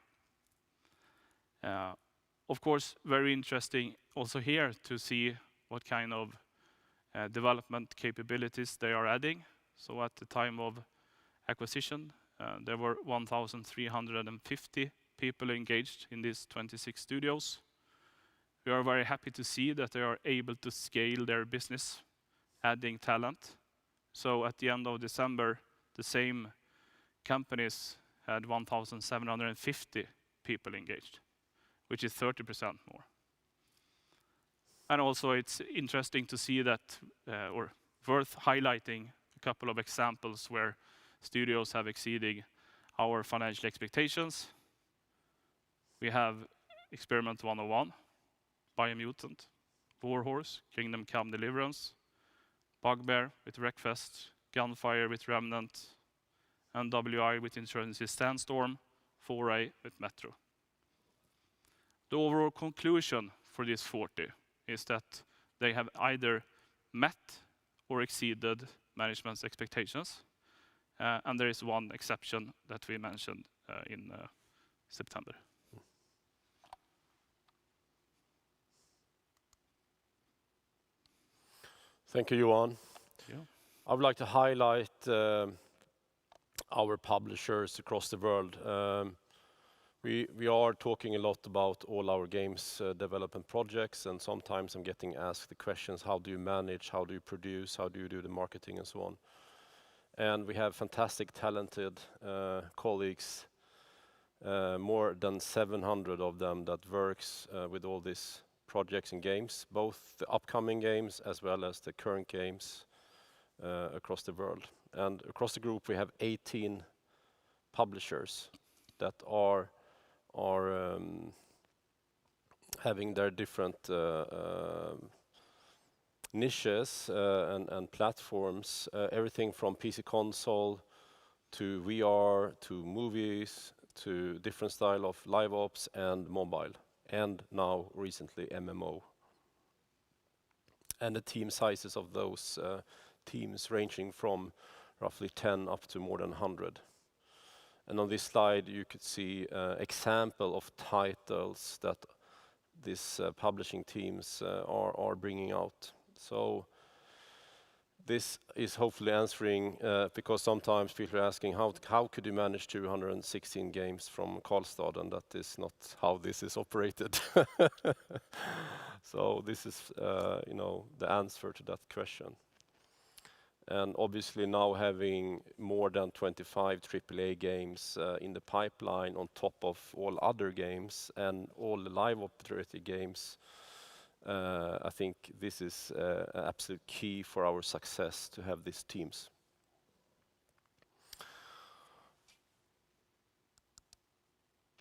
Of course, very interesting also here to see what kind of development capabilities they are adding. So at the time of acquisition, there were 1,350 people engaged in these 26 studios. We are very happy to see that they are able to scale their business, adding talent. So at the end of December, the same companies had 1,750 people engaged, which is 30% more. And also it's interesting to see that, or worth highlighting a couple of examples where studios have exceeded our financial expectations. We have Experiment 101, Biomutant, Warhorse, Kingdom Come Deliverance, Bugbear with Wreckfest, Gunfire with Remnant, and WI with Insurgency Sandstorm, Foray with Metro. The overall conclusion for these 40 is that they have either met or exceeded management's expectations. And there is one exception that we mentioned in September. Thank you, Johan. Yeah. I would like to highlight our publishers across the world. We are talking a lot about all our games development projects, and sometimes I'm getting asked the questions, how do you manage, how do you produce, how do you do the marketing and so on. And we have fantastic talented colleagues more than 700 of them that works with all these projects and games, both the upcoming games as well as the current games across the world. And across the group, we have 18 publishers that are having their different niches and platforms, everything from PC console to VR to movies to different style of live ops and mobile, and now recently MMO. And the team sizes of those teams ranging from roughly 10 up to more than 100. And on this slide, you could see example of titles that these publishing teams are bringing out. So this is hopefully answering, because sometimes people are asking how could you manage 216 games from Karlstad, and that is not how this is operated. So this is the answer to that question. And obviously now having more than 25 AAA games in the pipeline on top of all other games and all the live operated games, I think this is an absolute key for our success to have these teams.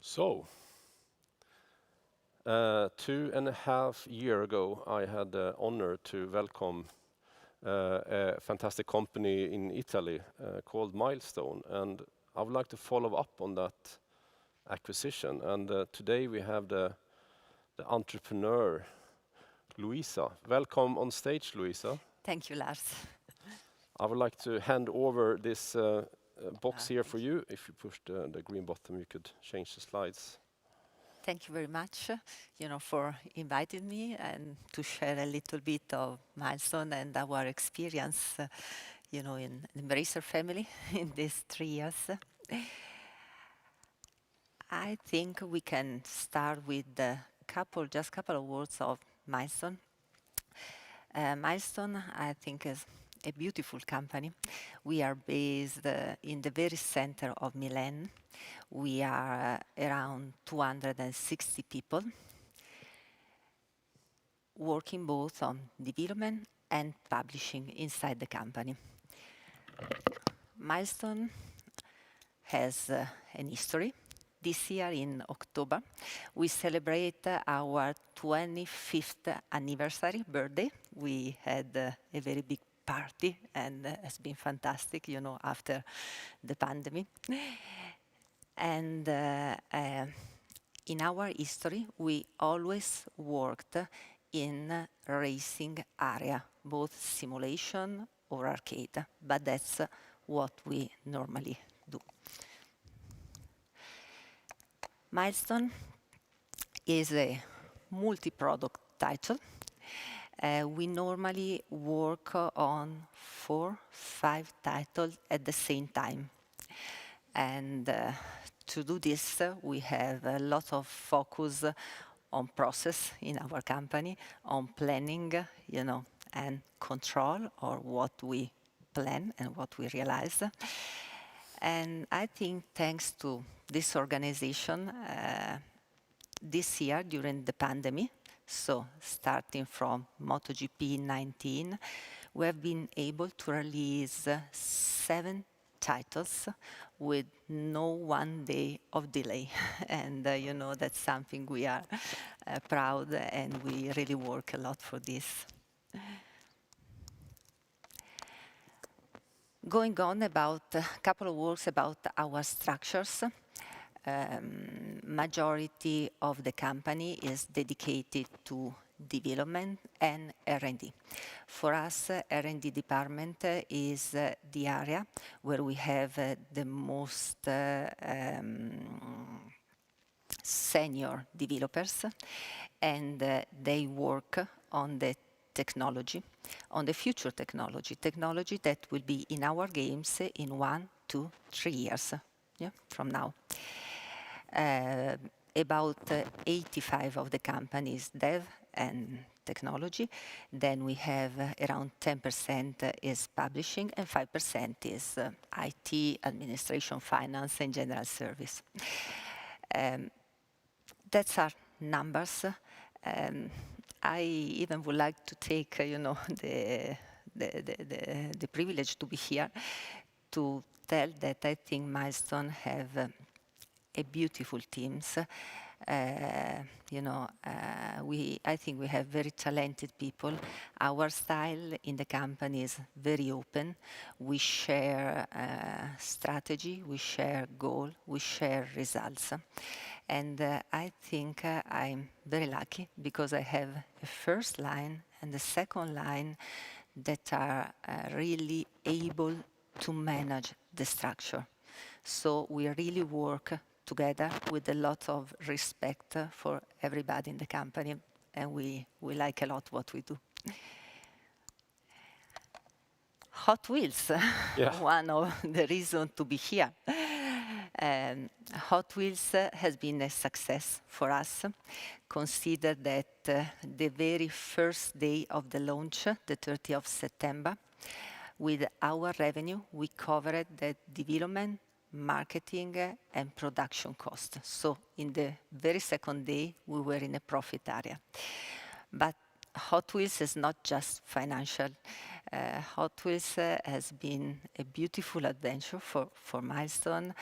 So, 2.5 years ago, I had the honor to welcome a fantastic company in Italy called Milestone, and I would like to follow up on that acquisition. And today we have the entrepreneur, Luisa. Welcome on stage, Luisa. Thank you, Lars. I would like to hand over this box here for you. If you push the green button, you could change the slides. Thank you very much, for inviting me and to share a little bit of Milestone and our experience, in the Embracer family in these 3 years. I think we can start with just couple of words of Milestone. Milestone, I think, is a beautiful company. We are based in the very center of Milan. We are around 260 people, working both on development and publishing inside the company. Milestone has an history. This year in October, we celebrate our 25th anniversary birthday. We had a very big party, and it's been fantastic, after the pandemic. And in our history, we always worked in racing area, both simulation or arcade, but that's what we normally do. Milestone is a multi-product title. We normally work on 4-5 titles at the same time. And to do this, we have a lot of focus on process in our company, on planning, and control or what we plan and what we realize. And I think thanks to this organization, this year during the pandemic, so starting from MotoGP 19, we have been able to release 7 titles with no 1 day of delay. And that's something we are proud, and we really work a lot for this. Going on about a couple of words about our structures. Majority of the company is dedicated to development and R&D. For us, R&D department is the area where we have the most senior developers, and they work on the technology, on the future technology that will be in our games in 1 to 3 years from now. About 85 of the companies dev and technology. Then we have around 10% is publishing and 5% is IT, administration, finance, and general service. That's our numbers. I even would like to take, the privilege to be here to tell that I think Milestone have a beautiful teams. I think we have very talented people. Our style in the company is very open. We share strategy, we share goal, we share results. And I think I'm very lucky because I have a first line and the second line that are really able to manage the structure. So we really work together with a lot of respect for everybody in the company, and we like a lot what we do. Hot Wheels, Yeah. one of the reasons to be here. Hot Wheels has been a success for us. Consider that the very first day of the launch, the 30th of September, with our revenue, we covered the development, marketing, and production cost. So in the very second day, we were in a profit area. But Hot Wheels is not just financial. Hot Wheels has been a beautiful adventure for Milestone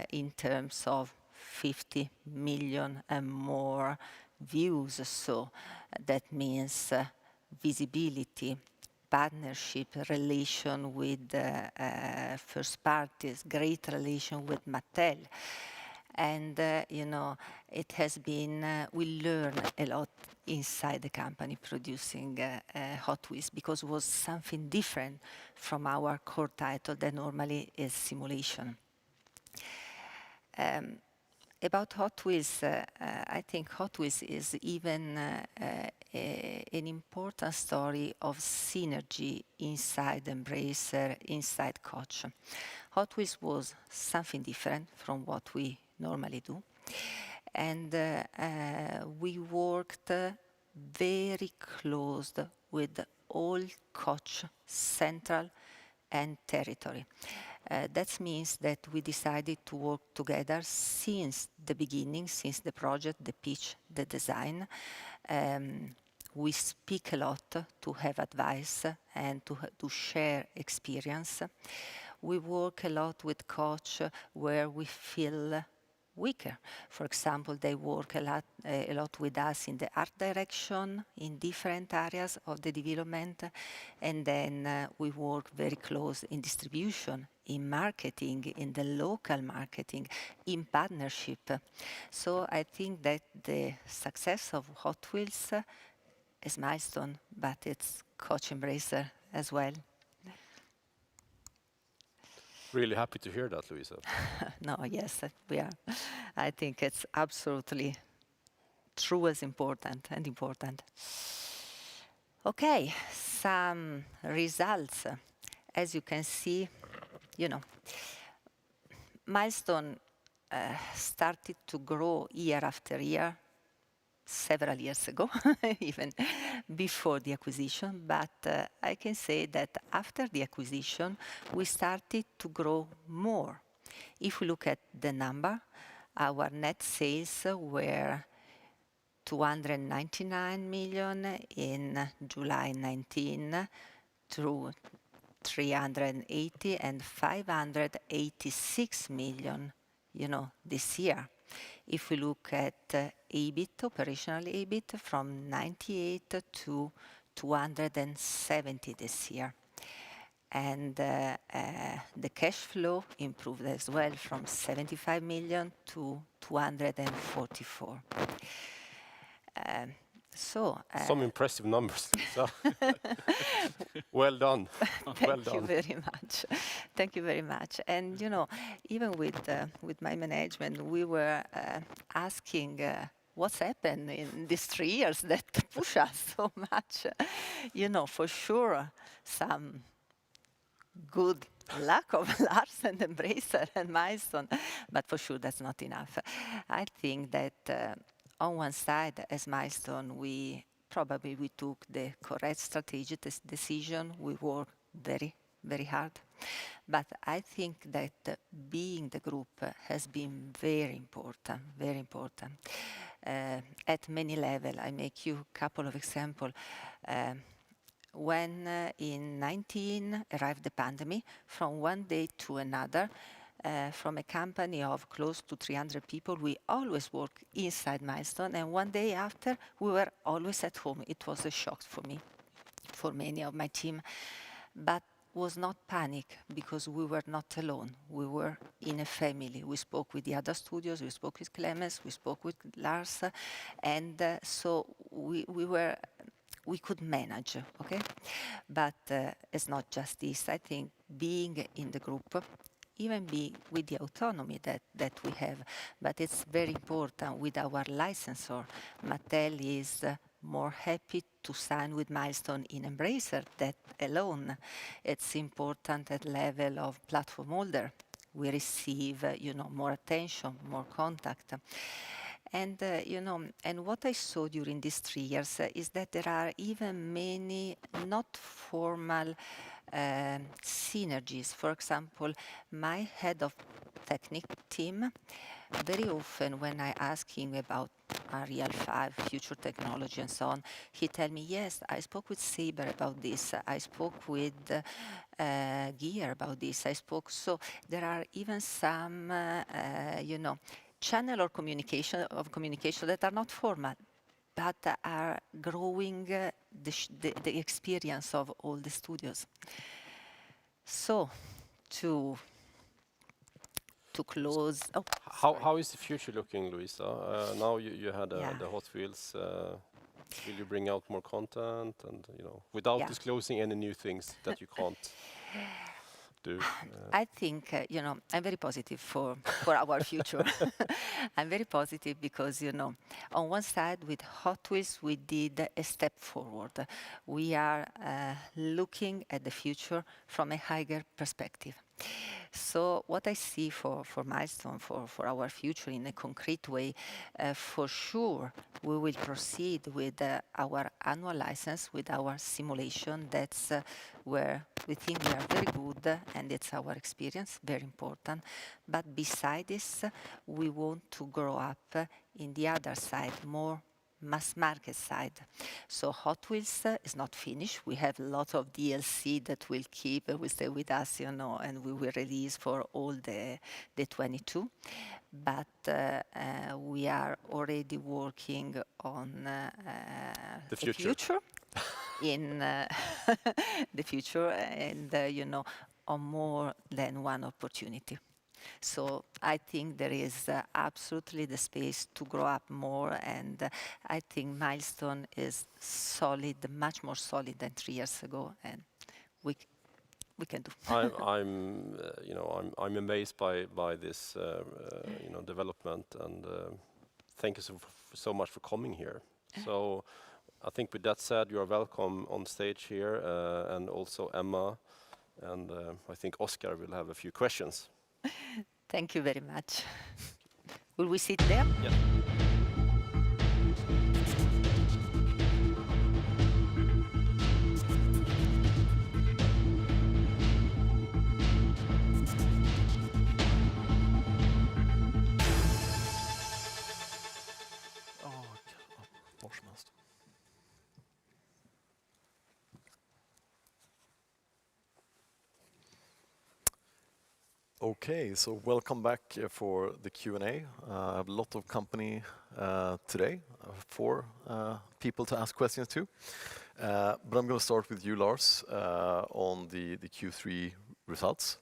in terms of 50 million and more views. So that means visibility, partnership, relation with first parties, great relation with Mattel. And, it has been, we learn a lot inside the company producing Hot Wheels because it was something different from our core title that normally is simulation. About Hot Wheels, I think Hot Wheels is even an important story of synergy inside Embracer, inside Koch. Hot Wheels was something different from what we normally do. And we worked very close with all Koch central and territory. That means that we decided to work together since the beginning, since the project, the pitch, the design. We speak a lot to have advice and to share experience. We work a lot with Koch where we feel weaker. For example, they work a lot with us in the art direction, in different areas of the development, and then we work very close in distribution, in marketing, in the local marketing, in partnership. So I think that the success of Hot Wheels is Milestone, but it's Koch Embracer as well. Really happy to hear that, Luisa. No, yes, we are. I think it's absolutely true as important and important. Okay, some results. As you can see, Milestone started to grow year after year several years ago, even before the acquisition. But I can say that after the acquisition, we started to grow more. If we look at the number, our net sales were 299 million in July 19 through 380 and 586 million, this year. If we look at EBIT, operational EBIT, from 98 to 270 this year. And the cash flow improved as well from 75 million to 244. Some impressive numbers, Lisa. Well done. Thank you very much. Thank you very much. And even with my management, we were asking what's happened in these 3 years that push us so much. For sure, some good luck of Lars and Embracer and Milestone, but for sure that's not enough. I think that on one side, as Milestone, we took the correct strategic decision. We work very very hard. But I think that being the group has been very important, very important. At many levels, I make you a couple of examples. When in 19 arrived the pandemic, from one day to another, from a company of close to 300 people, we always work inside Milestone, and one day after, we were always at home. It was a shock for me, for many of my team, but was not panic because we were not alone. We were in a family. We spoke with the other studios, we spoke with Clemens, we spoke with Lars, and so we could manage, okay? But it's not just this. I think being in the group, even be with the autonomy that we have, but it's very important with our licensor. Mattel is more happy to sign with Milestone in Embracer that alone. It's important at level of platform holder. We receive, more attention, more contact. And, and what I saw during these 3 years is that there are even many not formal synergies. For example, my head of technical team, very often when I ask him about Unreal 5, future technology and so on, he tell me, yes, I spoke with Saber about this, I spoke with Gear about this, so there are even some, channel or communication that are not formal, but are growing the experience of all the studios. So, to close. Oh, how is the future looking, Luisa? Now you had the Hot Wheels. Will you bring out more content and without disclosing any new things that you can't do? I think I'm very positive for our future. I'm very positive because on one side with Hot Wheels we did a step forward. We are looking at the future from a higher perspective. So what I see for Milestone, for our future in a concrete way, for sure we will proceed with our annual license, with our simulation. That's where we think we are very good, and it's our experience, very important. But beside this, we want to grow up in the other side, more mass market side. So Hot Wheels is not finished. We have a lot of DLC that will stay with us, and we will release for all the 22. But we are already working on the future. In the future, and on more than one opportunity. So I think there is absolutely the space to grow up more, and I think Milestone is solid, much more solid than 3 years ago, and we can do. I'm amazed by this development, and thank you so much for coming here. So I think with that said, you are welcome on stage here, and also Emma, and I think Oscar will have a few questions. Thank you very much. Will we sit there? Yeah. Okay, so welcome back for the Q&A. I have a lot of company today, 4 people to ask questions to. But I'm going to start with you, Lars, on the Q3 results.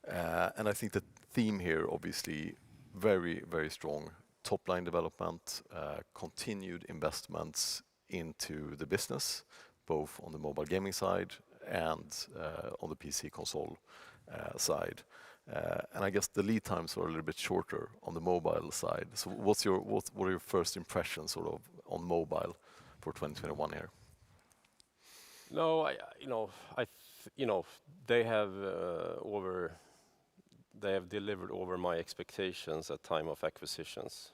And I think the theme here, obviously, very, very strong top-line development, continued investments into the business, both on the mobile gaming side and on the PC console side. And I guess the lead times are a little bit shorter on the mobile side. So what are your first impressions sort of on mobile for 2021 here? No, they have delivered over my expectations at time of acquisitions.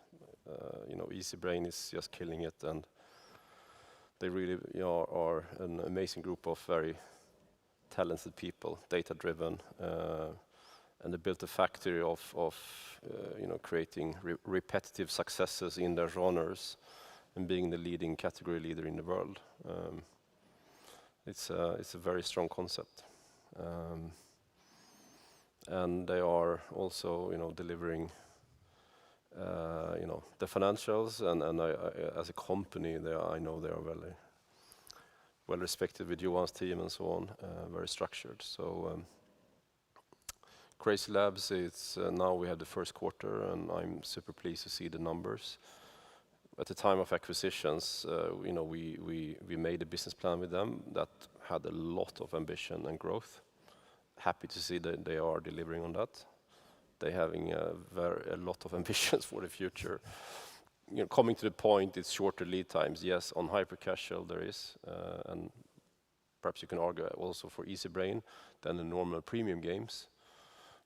Easy Brain is just killing it, and they really are an amazing group of very talented people, data-driven, and they built a factory of creating repetitive successes in their genres and being the leading category leader in the world. It's a very strong concept. And they are also, delivering, the financials, and as a company, I know they are very well respected with Johan's team and so on, very structured. So Crazy Labs, it's now we have the first quarter, and I'm super pleased to see the numbers. At the time of acquisitions, we made a business plan with them that had a lot of ambition and growth. Happy to see that they are delivering on that. They're having a lot of ambitions for the future. Coming to the point, it's shorter lead times. Yes, on hyper casual there is, and perhaps you can argue also for Easybrain than the normal premium games.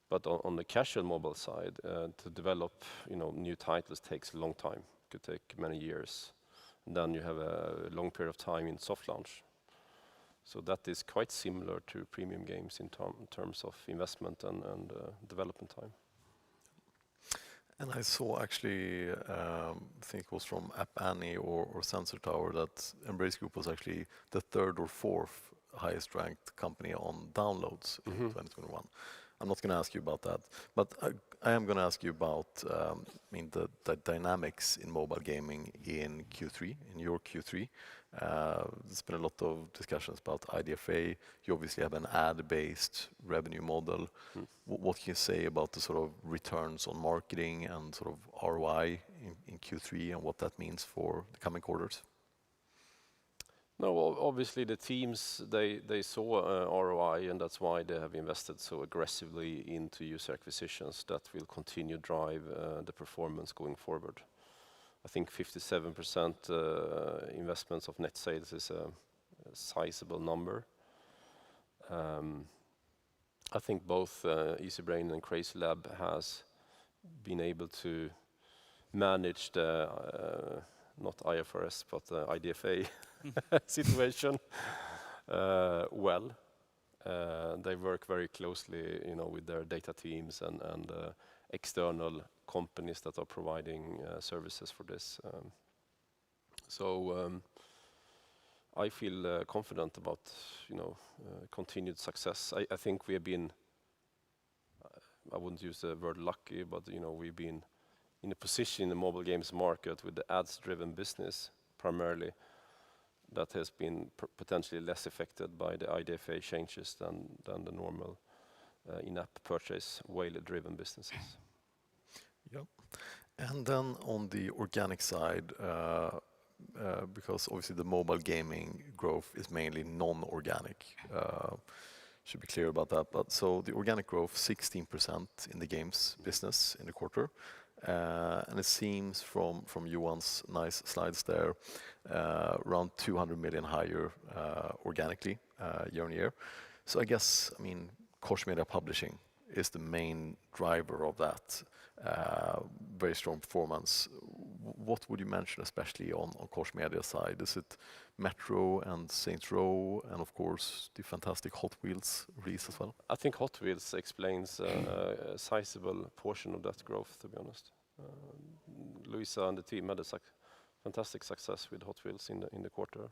But on the casual mobile side, to develop new titles takes a long time. Could take many years. And then you have a long period of time in soft launch. So that is quite similar to premium games in terms of investment and development time. And I saw actually, I think it was from App Annie or Sensor Tower, that Embrace Group was actually the third or fourth highest ranked company on downloads in 2021. I'm not going to ask you about that, but I am going to ask you about the dynamics in mobile gaming in Q3, in your Q3. There's been a lot of discussions about IDFA. You obviously have an ad-based revenue model. What can you say about the sort of returns on marketing and sort of ROI in Q3 and what that means for the coming quarters? No, obviously the teams, they saw ROI, and that's why they have invested so aggressively into user acquisitions that will continue to drive the performance going forward. I think 57% investments of net sales is a sizable number. I think both Easybrain and Crazy Lab has been able to manage the not IFRS but IDFA situation well. They work very closely, with their data teams and external companies that are providing services for this. So I feel confident about continued success. I think we have been, I wouldn't use the word lucky, but we've been in a position in the mobile games market with the ads-driven business primarily that has been potentially less affected by the IDFA changes than the normal in-app purchase whale-driven businesses. Yep. And then on the organic side, because obviously the mobile gaming growth is mainly non-organic, should be clear about that. But so the organic growth 16% in the games business in the quarter, and it seems from Johan's nice slides there, around 200 million higher organically year on year. So I guess Koch Media Publishing is the main driver of that very strong performance. What would you mention, especially on Koch Media side? Is it Metro and Saints Row, and of course the fantastic Hot Wheels release as well? I think Hot Wheels explains a sizable portion of that growth, to be honest. Luisa and the team had a fantastic success with Hot Wheels in the quarter.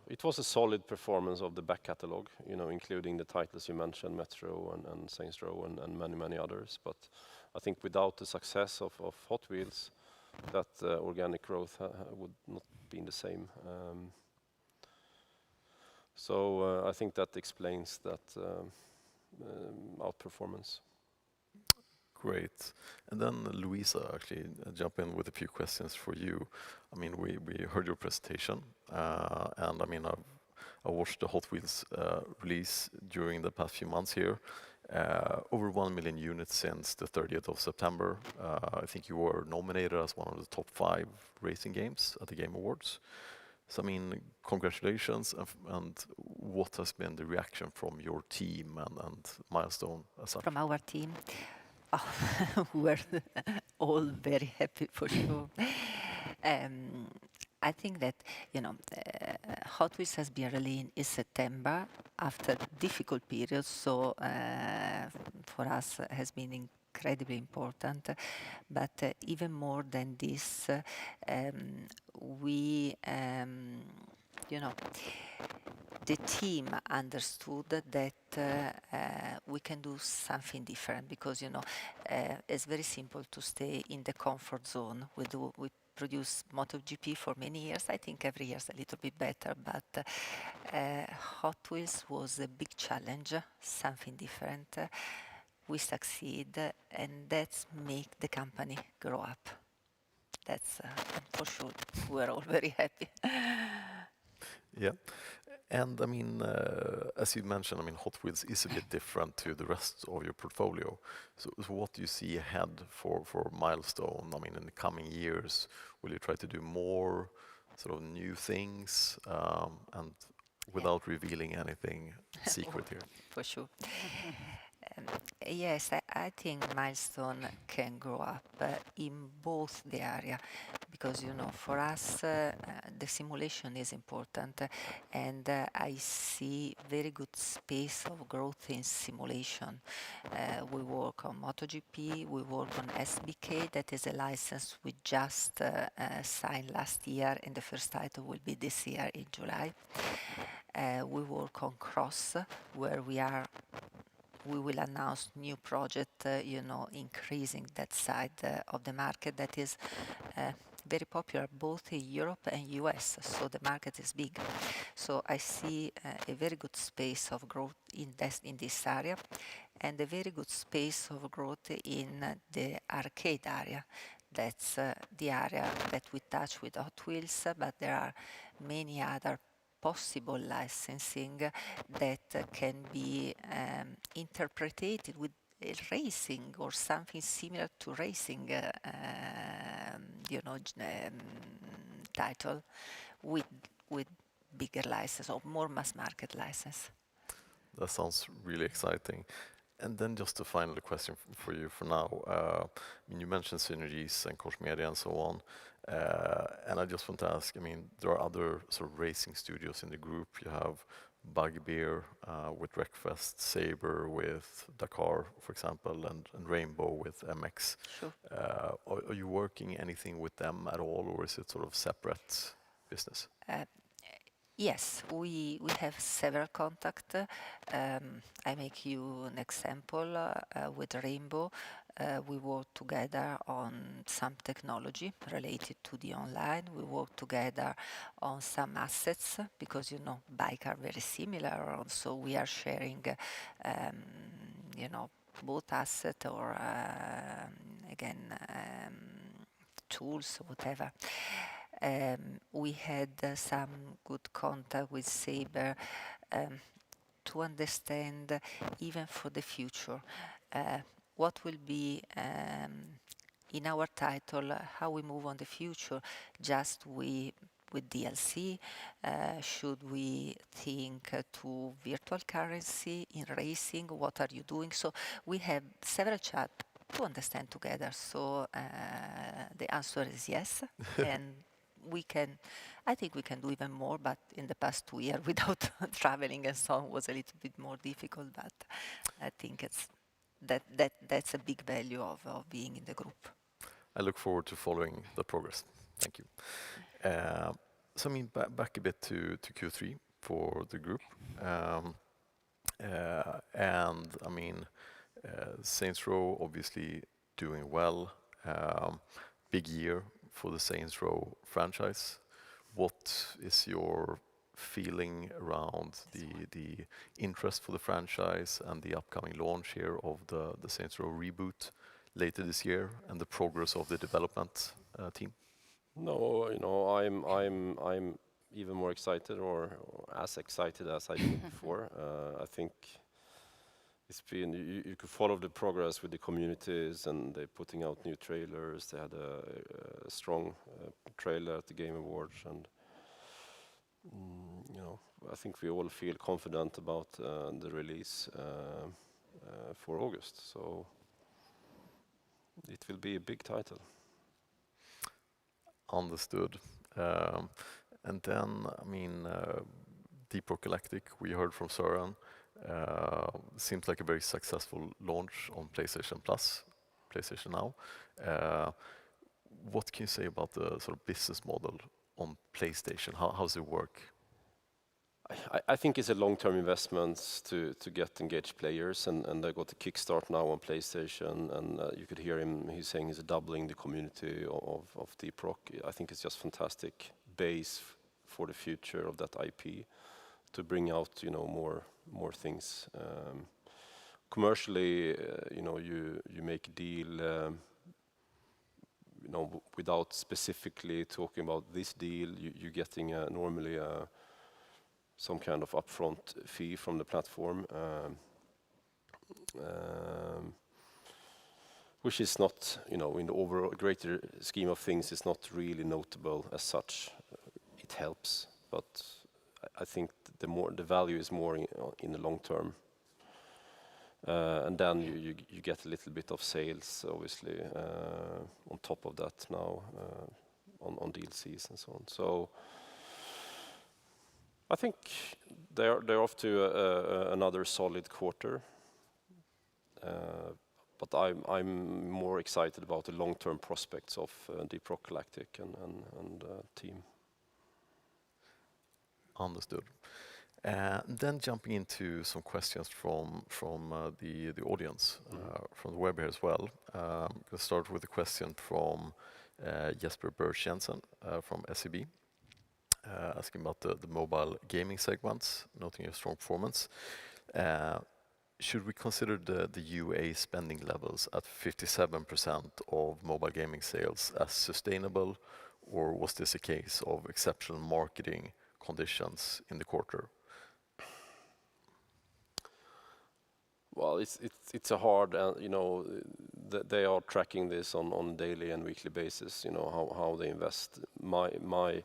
It was a solid performance of the back catalog, including the titles you mentioned, Metro and Saints Row and many others. But I think without the success of Hot Wheels, that organic growth would not be the same. So I think that explains that outperformance. Great. And then Luisa, actually jump in with a few questions for you. We heard your presentation, and I watched the Hot Wheels release during the past few months here. Over 1 million units since the 30th of September. I think you were nominated as one of the top 5 racing games at the Game Awards. So congratulations, and what has been the reaction from your team and Milestone as such? From our team, we're all very happy for sure. I think that, Hot Wheels has been released in September after difficult periods, so for us has been incredibly important. But even more than this, we, the team understood that we can do something different because, it's very simple to stay in the comfort zone. We produce MotoGP for many years. I think every year is a little bit better, but Hot Wheels was a big challenge, something different. We succeed, and that's make the company grow up. That's for sure. We're all very happy. Yeah. And I mean, as you mentioned, I mean, Hot Wheels is a bit different to the rest of your portfolio. So what do you see ahead for Milestone? I mean, in the coming years, will you try to do more sort of new things, and without revealing anything secret here? For sure. Yes, I think Milestone can grow up in both the area because, for us, the simulation is important, and I see very good space of growth in simulation. We work on MotoGP, we work on SBK, that is a license we just signed last year, and the first title will be this year in July. We work on Cross, where we will announce new project, increasing that side of the market that is very popular both in Europe and US, so the market is big. So I see a very good space of growth in this area, and a very good space of growth in the arcade area. That's the area that we touch with Hot Wheels, but there are many other possible licensing that can be interpreted with racing or something similar to racing, title with bigger license or more mass market license. That sounds really exciting. And then just a final question for you for now. I mean, you mentioned synergies and Koch Media and so on. And I just want to ask, I mean, there are other sort of racing studios in the group. You have Bugbear with Wreckfest, Saber with Dakar, for example, and Rainbow with MX. Sure. Are you working anything with them at all, or is it sort of separate business? Yes, we have several contacts. I make you an example with Rainbow. We work together on some technology related to the online. We work together on some assets because, bike are very similar. So we are sharing, both asset or, tools, whatever. We had some good contact with Saber to understand, even for the future, what will be in our title, how we move on the future, just with DLC. Should we think to virtual currency in racing? What are you doing? So we have several chats to understand together. So the answer is yes, and I think we can do even more, but in the past 2 years without traveling and so on was a little bit more difficult, but I think that's a big value of being in the group. I look forward to following the progress. Thank you. So I mean, back a bit to Q3 for the group. And I mean, Saints Row obviously doing well. Big year for the Saints Row franchise. What is your feeling around the interest for the franchise and the upcoming launch here of the Saints Row reboot later this year, and the progress of the development team? No, I'm even more excited or as excited as I did before. I think it's been, you could follow the progress with the communities, and they're putting out new trailers. They had a strong trailer at the Game Awards, and I think we all feel confident about the release for August. So it will be a big title. Understood. And then, I mean, Deep Rock Galactic, we heard from Søren, seems like a very successful launch on PlayStation Plus, PlayStation Now. What can you say about the sort of business model on PlayStation? How does it work? I think it's a long-term investment to get engaged players, and they got a kickstart now on PlayStation, and you could hear him. He's saying he's doubling the community of Deep Rock. I think it's just fantastic base for the future of that IP to bring out, you know, more things. Commercially, you know, you make a deal. You know, without specifically talking about this deal, you're getting normally some kind of upfront fee from the platform, which is not, you know, in the overall greater scheme of things, is not really notable as such. It helps, but I think the value is more in the long term. And then you get a little bit of sales, obviously, on top of that now, on DLCs and so on. So I think they're off to another solid quarter. But I'm more excited about the long-term prospects of Deep Rock Galactic and team. Understood. Then jumping into some questions from the audience, from the web here as well. We'll start with a question from Jesper Berg-Jensen from SEB, asking about the mobile gaming segments, noting a strong performance. Should we consider the UA spending levels at 57% of mobile gaming sales as sustainable, or was this a case of exceptional marketing conditions in the quarter? Well, it's a hard, you know, they are tracking this on daily and weekly basis, you know, how they invest. My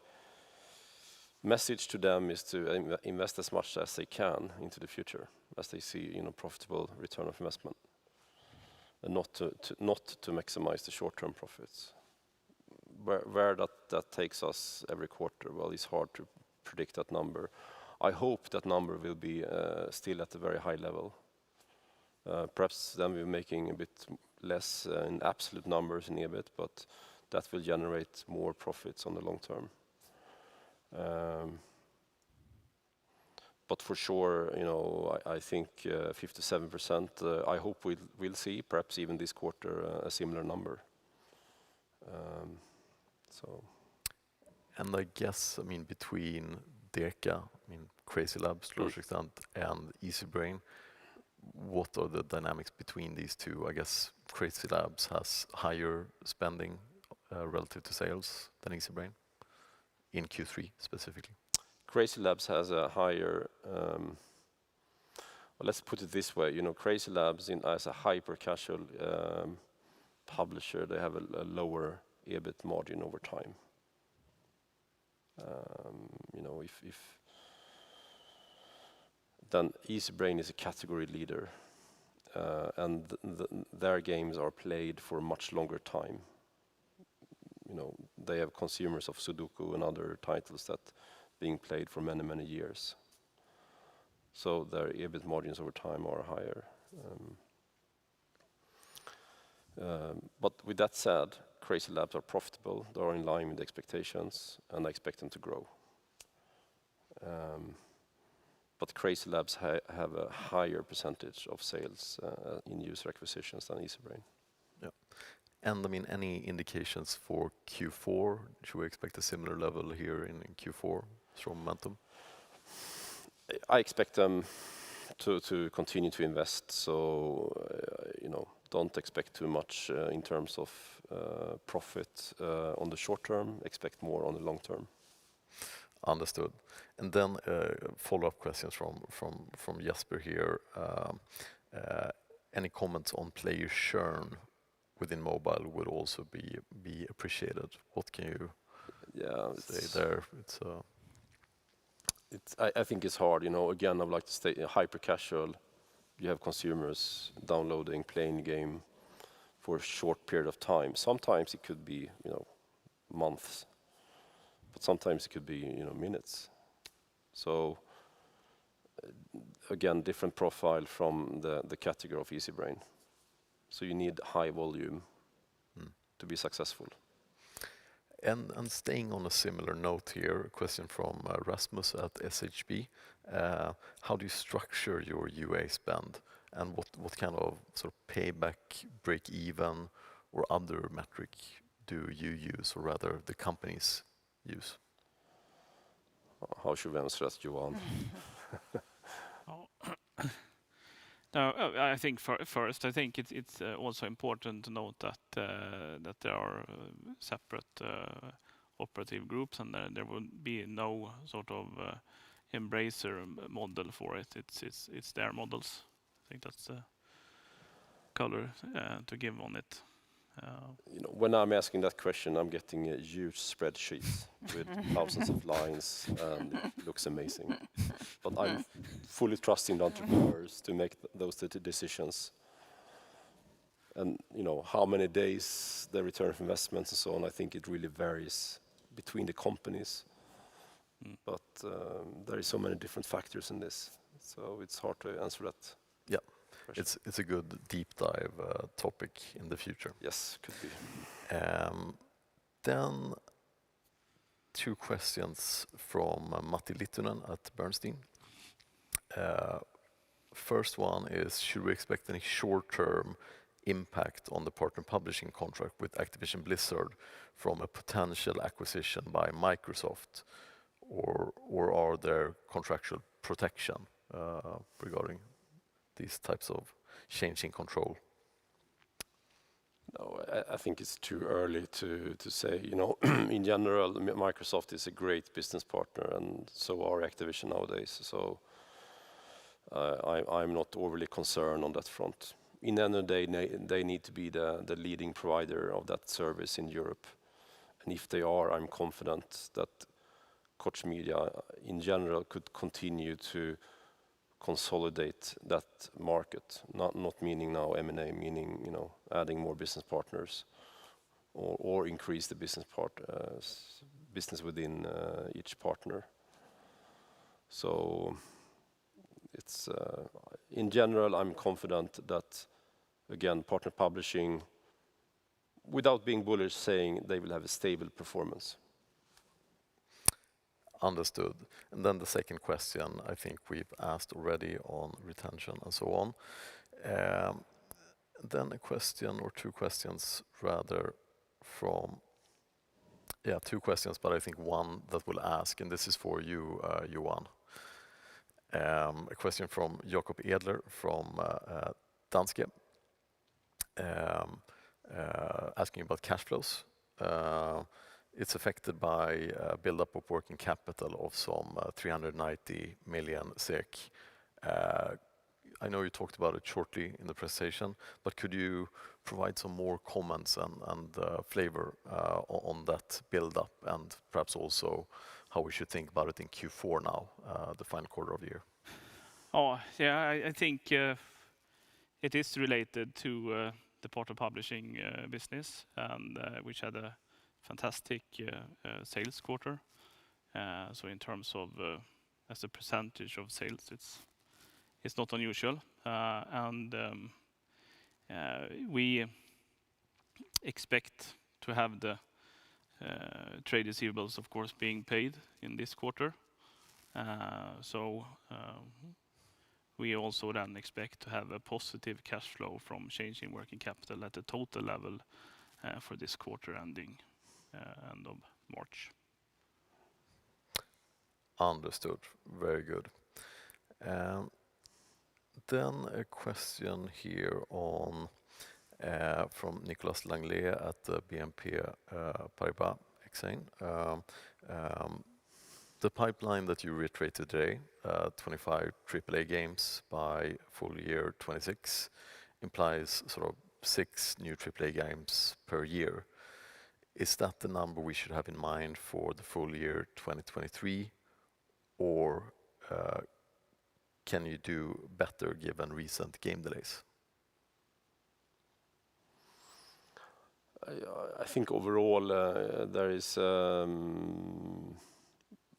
message to them is to invest as much as they can into the future, as they see, you know, profitable return of investment, and not to maximize the short-term profits. Where that takes us every quarter, well, it's hard to predict that number. I hope that number will be still at a very high level. Perhaps then we're making a bit less in absolute numbers in EBIT, but that will generate more profits on the long term. But for sure, you know, I think 57%. I hope we'll see, perhaps even this quarter, a similar number. So. And I guess, I mean, between Deka, I mean, Crazy Labs to a large extent, and Easybrain, what are the dynamics between these two? I guess Crazy Labs has higher spending relative to sales than Easybrain in Q3 specifically. Crazy Labs has a higher, well, let's put it this way, you know, Crazy Labs as a hyper-casual publisher, they have a lower EBIT margin over time. You know, if then Easybrain is a category leader, and their games are played for a much longer time. You know, they have consumers of Sudoku and other titles that being played for many, many years. So their EBIT margins over time are higher. But with that said, Crazy Labs are profitable, they are in line with expectations, and I expect them to grow. But Crazy Labs have a higher percentage of sales in user acquisitions than Easybrain. Yeah. And I mean, any indications for Q4? Should we expect a similar level here in Q4, strong momentum? I expect them to continue to invest, so you know, don't expect too much in terms of profit on the short term, expect more on the long term. Understood. And then follow-up questions from Jesper here. Any comments on player churn within mobile would also be appreciated. What can you say there? I think it's hard, you know. Again, I would like to stay hyper casual. You have consumers downloading, playing the game for a short period of time. Sometimes it could be, you know, months. but sometimes it could be, you know, minutes. So again, different profile from the category of Easybrain. So you need high volume to be successful. And staying on a similar note here, a question from Rasmus at SHB. How do you structure your UA spend, and what kind of sort of payback, break even, or other metric do you use, or rather the companies use? How should we answer that, Johan? No, I think first, I think it's also important to note that there are separate operative groups, and there will be no sort of Embracer model for it. It's their models. I think that's the color to give on it. You know, when I'm asking that question, I'm getting a huge spreadsheet with thousands of lines, and it looks amazing. But I'm fully trusting the entrepreneurs to make those decisions. And you know, how many days the return of investments and so on, I think it really varies between the companies. But there is so many different factors in this, so it's hard to answer that. Yeah, it's a good deep dive topic in the future. Yes, could be. Then 2 questions from Matti Littunen at Bernstein. First one is, should we expect any short-term impact on the partner publishing contract with Activision Blizzard from a potential acquisition by Microsoft, or are there contractual protection regarding these types of changing control? No, I think it's too early to say. You know, in general, Microsoft is a great business partner, and so are Activision nowadays. So I'm not overly concerned on that front. In the end of the day, they need to be the leading provider of that service in Europe. And if they are, I'm confident that Koch Media in general could continue to consolidate that market. Not meaning now M&A, meaning, you know, adding more business partners or increase the business within each partner. So it's in general, I'm confident that, again, partner publishing, without being bullish, saying they will have a stable performance. Understood. And then the second question, I think we've asked already on retention and so on. Then a question or 2 questions rather from, 2 questions, but I think one that we'll ask, and this is for you, Johan. A question from Jakob Edler from Danske, asking about cash flows. It's affected by build-up of working capital of some 390 million SEK. I know you talked about it shortly in the presentation, but could you provide some more comments and flavor on that build-up, and perhaps also how we should think about it in Q4 now, the final quarter of the year? Oh, yeah, I think it is related to the partner publishing business, and which had a fantastic sales quarter. So in terms of as a percentage of sales, it's not unusual, and we expect to have the trade receivables, of course, being paid in this quarter. So we also then expect to have a positive cash flow from changing working capital at the total level for this quarter ending end of March. Understood. Very good. Then a question here on from Nicolas Langlais at BNP Paribas Exane. The pipeline that you reiterated today, 25 AAA games by full year 26, implies sort of 6 new AAA games per year. Is that the number we should have in mind for the full year 2023, or can you do better given recent game delays? I think overall there is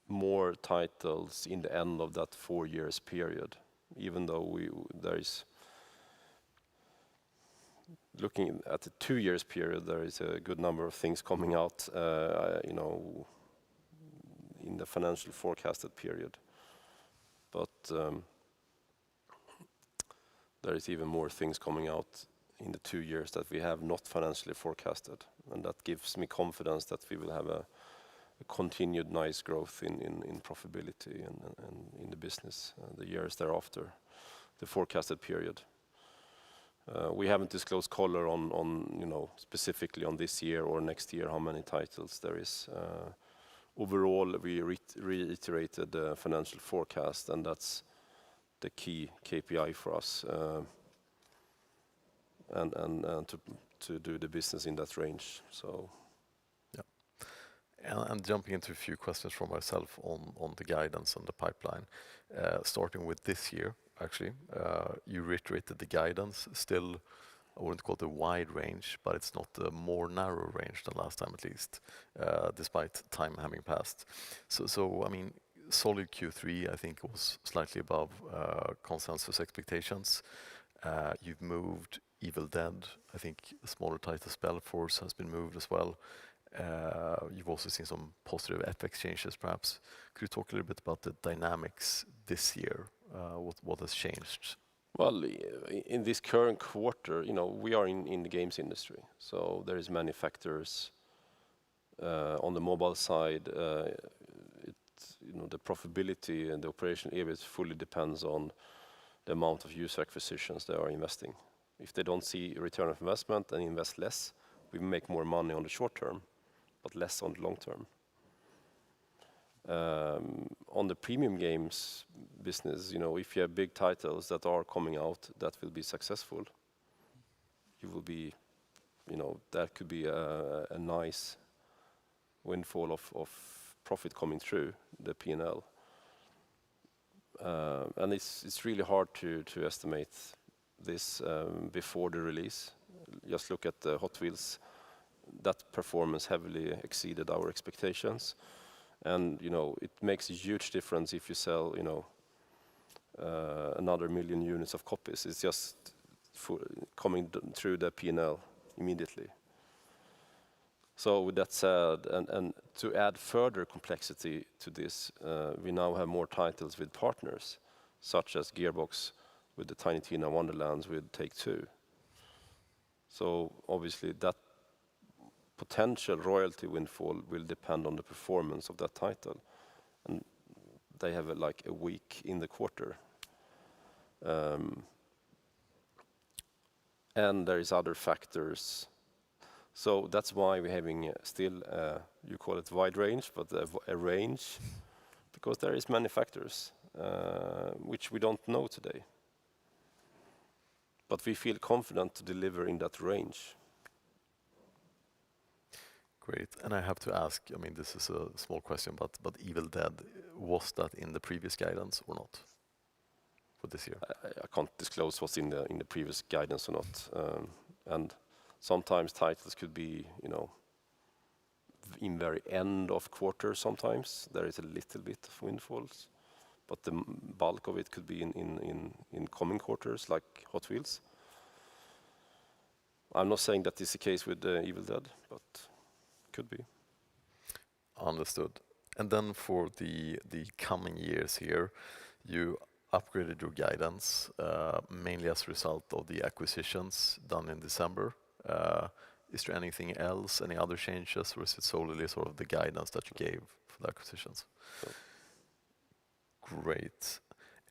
more titles in the end of that 4 years period, even though there is, looking at the 2 years period, there is a good number of things coming out, you know, in the financial forecasted period. But there is even more things coming out in the 2 years that we have not financially forecasted, and that gives me confidence that we will have a continued nice growth in profitability and in the business the years thereafter, the forecasted period. We haven't disclosed color on you know, specifically on this year or next year how many titles there is. Overall, we reiterated the financial forecast, and that's the key KPI for us, and to do the business in that range. So. And jumping into a few questions from myself on the guidance and the pipeline, starting with this year, actually, you reiterated the guidance. Still, I wouldn't call it a wide range, but it's not a more narrow range than last time, at least, despite time having passed. So I mean, solid Q3, I think, was slightly above consensus expectations. You've moved Evil Dead. I think a smaller title, Spellforce, has been moved as well. You've also seen some positive FX changes, perhaps. Could you talk a little bit about the dynamics this year? What has changed? Well, in this current quarter, you know, we are in the games industry, so there is many factors. On the mobile side, you know, the profitability and the operational EBIT fully depends on the amount of user acquisitions they are investing. If they don't see return of investment and invest less, we make more money on the short term, but less on the long term. On the premium games business, you know, if you have big titles that are coming out that will be successful, you will be, you know, that could be a nice windfall of profit coming through the P&L. And it's really hard to estimate this before the release. Just look at the Hot Wheels. That performance heavily exceeded our expectations, and you know, it makes a huge difference if you sell, you know, another 1 million units of copies. It's just coming through the P&L immediately. So with that said, and to add further complexity to this, we now have more titles with partners, such as Gearbox with the Tiny Tina Wonderlands with Take-Two. So obviously that potential royalty windfall will depend on the performance of that title, and they have like a week in the quarter. And there is other factors. So that's why we're having still, you call it wide range, but a range, because there is many factors which we don't know today. But we feel confident to deliver in that range. Great. And I have to ask, I mean, this is a small question, but Evil Dead, was that in the previous guidance or not for this year? I can't disclose what's in the previous guidance or not. And sometimes titles could be, you know, in very end of quarter. Sometimes there is a little bit of windfalls, but the bulk of it could be in coming quarters, like Hot Wheels. I'm not saying that is the case with Evil Dead, but could be. Understood. And then for the coming years here, you upgraded your guidance mainly as a result of the acquisitions done in December. Is there anything else, any other changes, or is it solely sort of the guidance that you gave for the acquisitions? So. Great.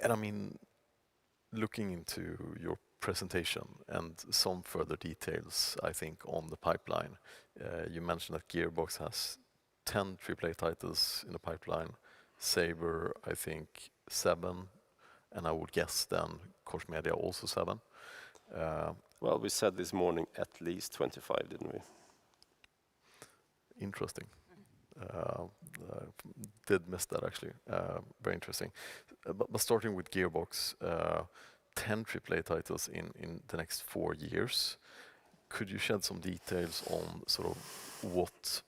And I mean, looking into your presentation and some further details, I think, on the pipeline, you mentioned that Gearbox has 10 AAA titles in the pipeline, Saber, I think, 7, and I would guess then Koch Media also 7. Well, we said this morning at least 25, didn't we? Interesting. Did miss that actually. Very interesting. But starting with Gearbox, 10 AAA titles in the next 4 years. could you shed some details on sort of what,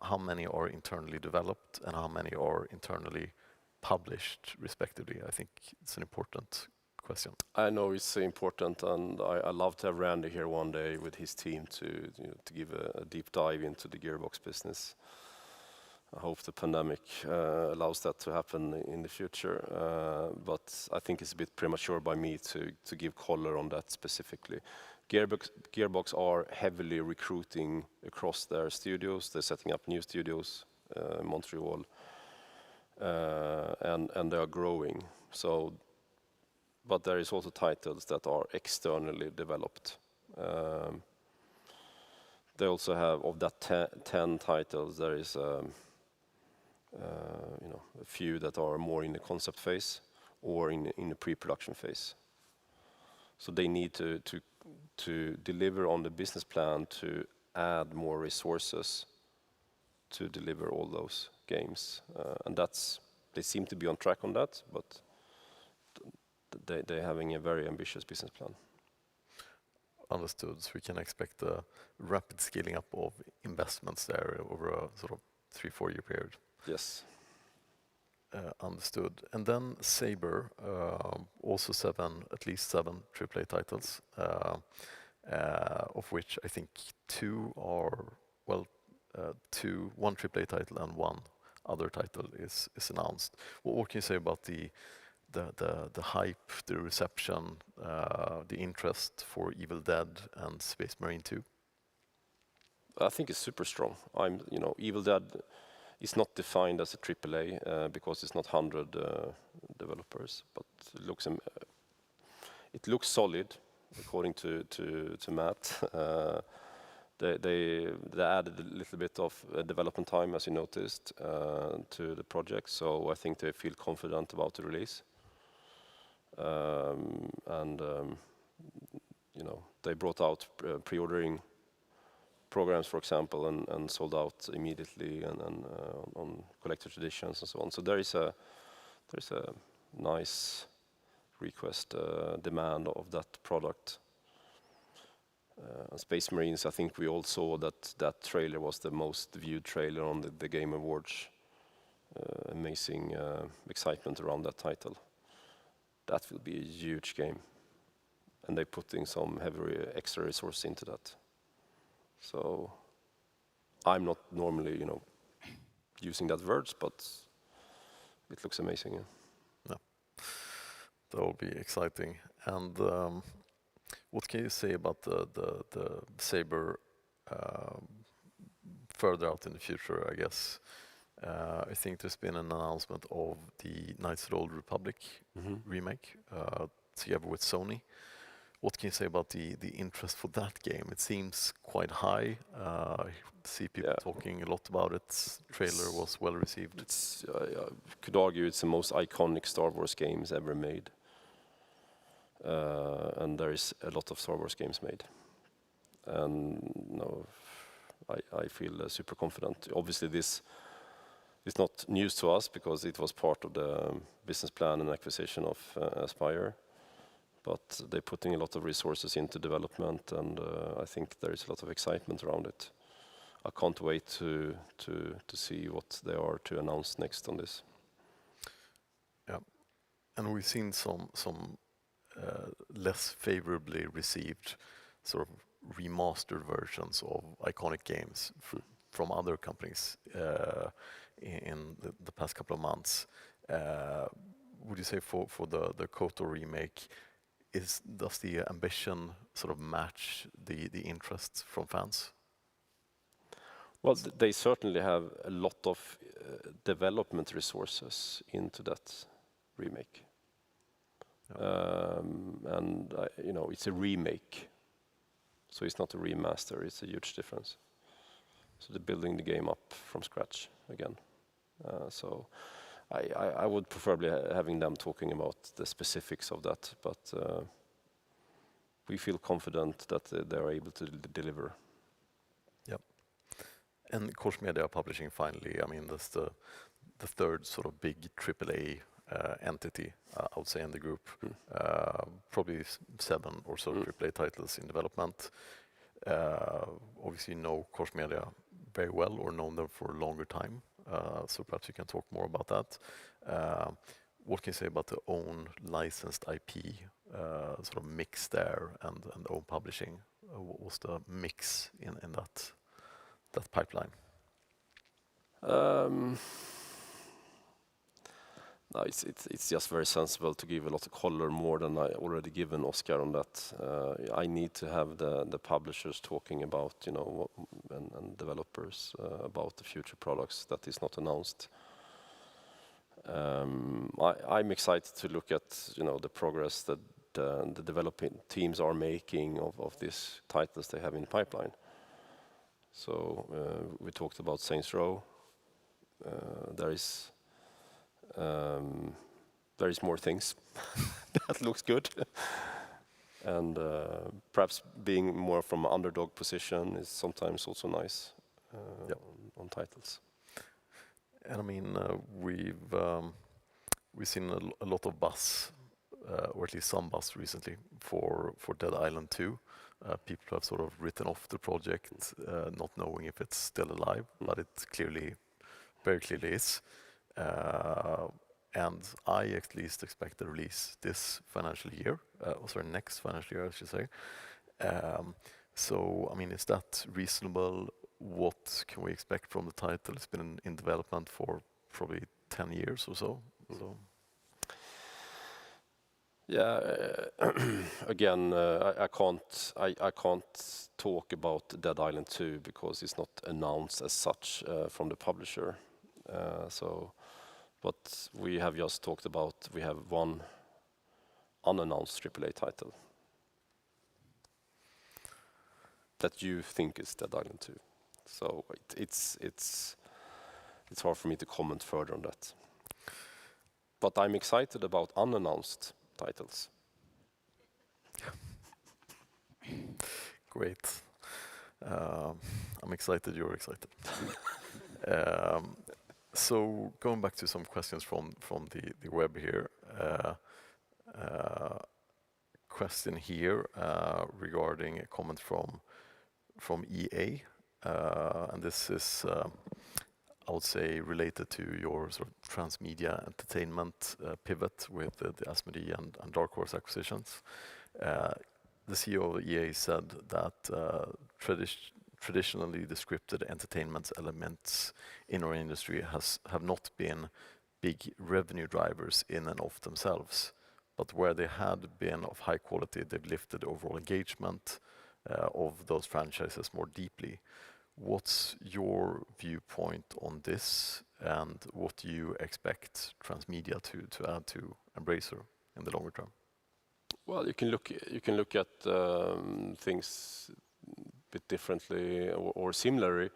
how many are internally developed and how many are internally published, respectively? I think it's an important question. I know it's important, and I love to have Randy here one day with his team to to give a deep dive into the Gearbox business. I hope the pandemic allows that to happen in the future, but I think it's a bit premature by me to give color on that specifically. Gearbox are heavily recruiting across their studios. They're setting up new studios in Montreal, and they are growing. So, but there is also titles that are externally developed. They also have, of that 10 titles, there is a few that are more in the concept phase or in the pre-production phase. So they need to deliver on the business plan to add more resources to deliver all those games, and they seem to be on track on that, but they're having a very ambitious business plan. Understood. So we can expect a rapid scaling up of investments there over a sort of 3-4 year period. Yes. Understood. And then Saber, also at least seven AAA titles, of which I think one AAA title and one other title is announced. What can you say about the hype, the reception, the interest for Evil Dead and Space Marine 2? I think it's super strong. Evil Dead is not defined as a AAA because it's not 100 developers, but it looks solid according to Matt. They added a little bit of development time, as you noticed, to the project, so I think they feel confident about the release. They brought out pre-ordering programs, for example, and sold out immediately and on collector's editions and so on. So there is a nice request demand of that product. Space Marines, I think we all saw that trailer was the most viewed trailer on the Game Awards. Amazing excitement around that title. That will be a huge game, and they're putting some heavy extra resources into that. So I'm not normally, using that words, but it looks amazing. Yeah. No. That will be exciting. And what can you say about the Saber further out in the future, I guess? I think there's been an announcement of the Knights of the Old Republic remake together with Sony. What can you say about the interest for that game? It seems quite high. I see people talking a lot about it. Trailer was well received. I could argue it's the most iconic Star Wars games ever made. And there is a lot of Star Wars games made. And I feel super confident. Obviously, this is not news to us because it was part of the business plan and acquisition of Aspyr. But they're putting a lot of resources into development, and I think there is a lot of excitement around it. I can't wait to see what they are to announce next on this. Yeah, and we've seen some less favorably received sort of remastered versions of iconic games from other companies in the past couple of months. Would you say for the KOTOR remake, does the ambition sort of match the interest from fans? Well, they certainly have a lot of development resources into that remake. And it's a remake, so it's not a remaster. It's a huge difference. So they're building the game up from scratch again. So I would preferably having them talking about the specifics of that, but we feel confident that they are able to deliver. Yep. And Koch Media Publishing finally, I mean, that's the third sort of big AAA entity, I would say, in the group. Probably 7 or so AAA titles in development. Obviously know Koch Media very well or known them for a longer time. So perhaps you can talk more about that. What can you say about the own licensed IP sort of mix there and own publishing? What was the mix in that pipeline? No, it's just very sensible to give a lot of color more than I already given Oscar on that. I need to have the publishers talking about, you know, and developers about the future products that is not announced. I'm excited to look at, you know, the progress that the developing teams are making of these titles they have in pipeline. So we talked about Saints Row. There is more things that looks good, and perhaps being more from an underdog position is sometimes also nice on titles. And I mean, we've seen a lot of buzz, or at least some buzz recently for Dead Island 2. People have sort of written off the project, not knowing if it's still alive, but it very clearly is. And I at least expect the release this financial year, next financial year, I should say. So, I mean, is that reasonable? What can we expect from the title? It's been in development for probably 10 years or so. Yeah, again, I can't talk about Dead Island 2 because it's not announced as such from the publisher. But we have just talked about we have one unannounced AAA title that you think is Dead Island 2. So it's hard for me to comment further on that. But I'm excited about unannounced titles. Great. I'm excited you're excited. So going back to some questions from the web here. Question here regarding a comment from EA. And this is, I would say, related to your sort of transmedia entertainment pivot with the Asmodee and Dark Horse acquisitions. The CEO of EA said that traditionally the scripted entertainment elements in our industry have not been big revenue drivers in and of themselves, but where they had been of high quality, they've lifted overall engagement of those franchises more deeply. What's your viewpoint on this, and what do you expect transmedia to add to Embracer in the longer term? Well, you can look at things a bit differently or similarly.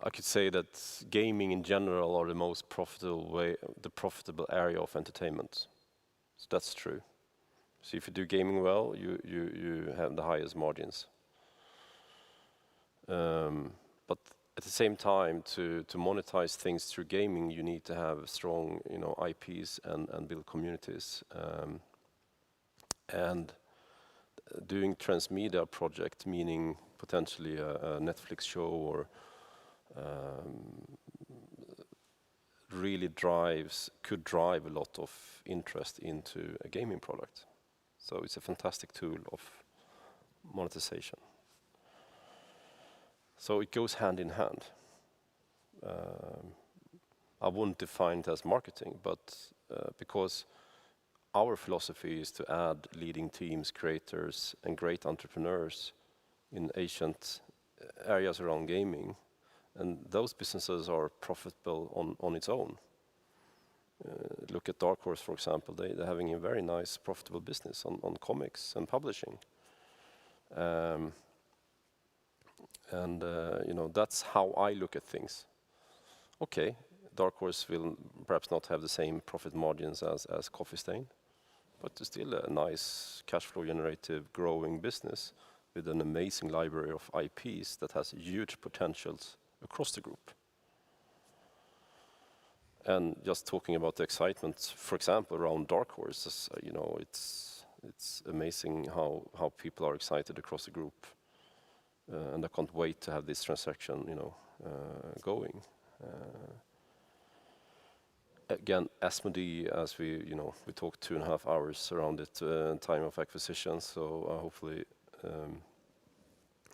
I could say that gaming in general are the most profitable area of entertainment. So that's true. So if you do gaming well, you have the highest margins. But at the same time, to monetize things through gaming, you need to have strong, you know, IPs and build communities. And doing transmedia project, meaning potentially a Netflix show, or really could drive a lot of interest into a gaming product. So it's a fantastic tool of monetization. So it goes hand in hand. I wouldn't define it as marketing, but because our philosophy is to add leading teams, creators, and great entrepreneurs in ancient areas around gaming, and those businesses are profitable on its own. Look at Dark Horse, for example. They're having a very nice, profitable business on comics and publishing. You know, that's how I look at things. Okay, Dark Horse will perhaps not have the same profit margins as Coffee Stain, but it's still a nice cash flow generative growing business with an amazing library of IPs that has huge potentials across the group. And just talking about the excitement, for example, around Dark Horse, it's amazing how people are excited across the group, and I can't wait to have this transaction, going. Again, Asmodee, as we talked 2.5 hours around it, time of acquisition. So hopefully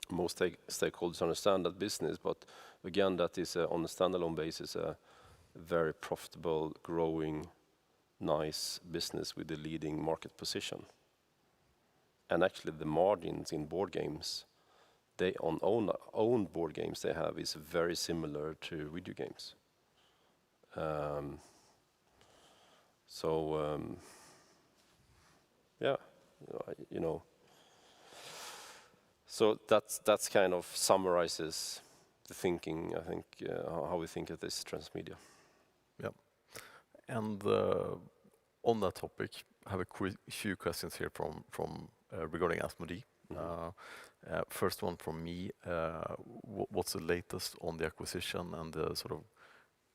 most stakeholders understand that business. But again, that is on a standalone basis a very profitable, growing, nice business with the leading market position. And actually, the margins in board games, they own board games they have is very similar to video games. So that's kind of summarizes the thinking, I think, how we think of this transmedia. Yeah. And on that topic, I have a few questions here from regarding Asmodee. First one from me, what's the latest on the acquisition and the sort of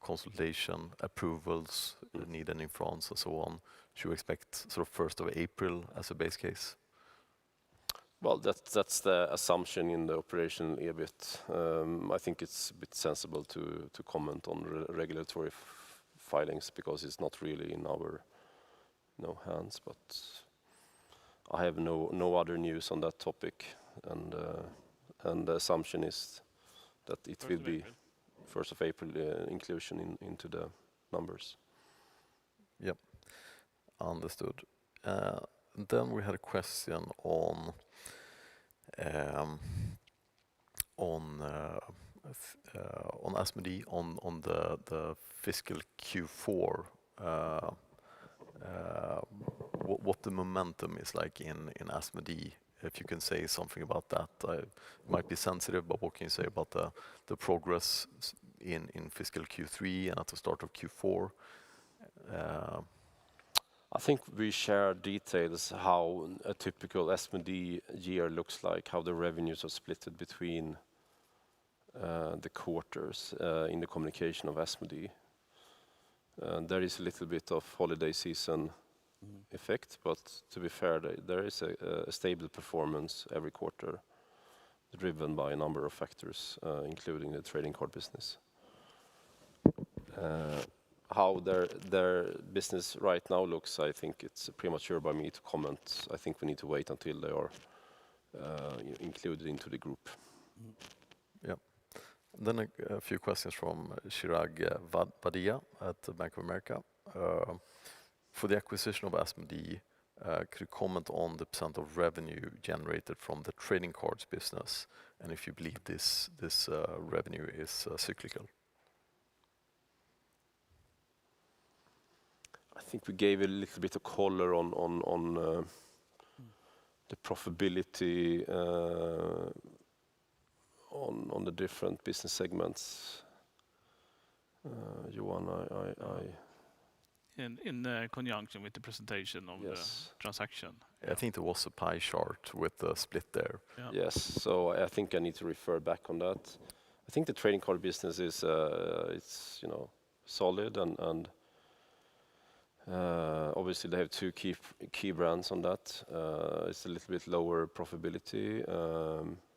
consultation approvals needed in France and so on? Should we expect sort of 1st of April as a base case? Well, that's the assumption in the operational EBIT. I think it's a bit sensible to comment on regulatory filings because it's not really in our hands. But I have no other news on that topic, and the assumption is that it will be 1st of April inclusion into the numbers. Yep, understood. Then we had a question on Asmodee on the fiscal Q4. What the momentum is like in Asmodee, if you can say something about that. It might be sensitive, but what can you say about the progress in fiscal Q3 and at the start of Q4? I think we share details how a typical Asmodee year looks like, how the revenues are split between the quarters in the communication of Asmodee. There is a little bit of holiday season effect, but to be fair, there is a stable performance every quarter, driven by a number of factors, including the trading card business. How their business right now looks, I think it's premature by me to comment. I think we need to wait until they are included into the group. Yeah. Then a few questions from Chirag Vadia at Bank of America. For the acquisition of Asmodee, could you comment on the % of revenue generated from the trading cards business, and if you believe this revenue is cyclical? I think we gave a little bit of color on the profitability on the different business segments. Johan, in conjunction with the presentation of the transaction. I think there was a pie chart with the split there. Yeah. Yes, so I think I need to refer back on that. I think the trading card business is it's solid and obviously they have two key brands on that. It's a little bit lower profitability,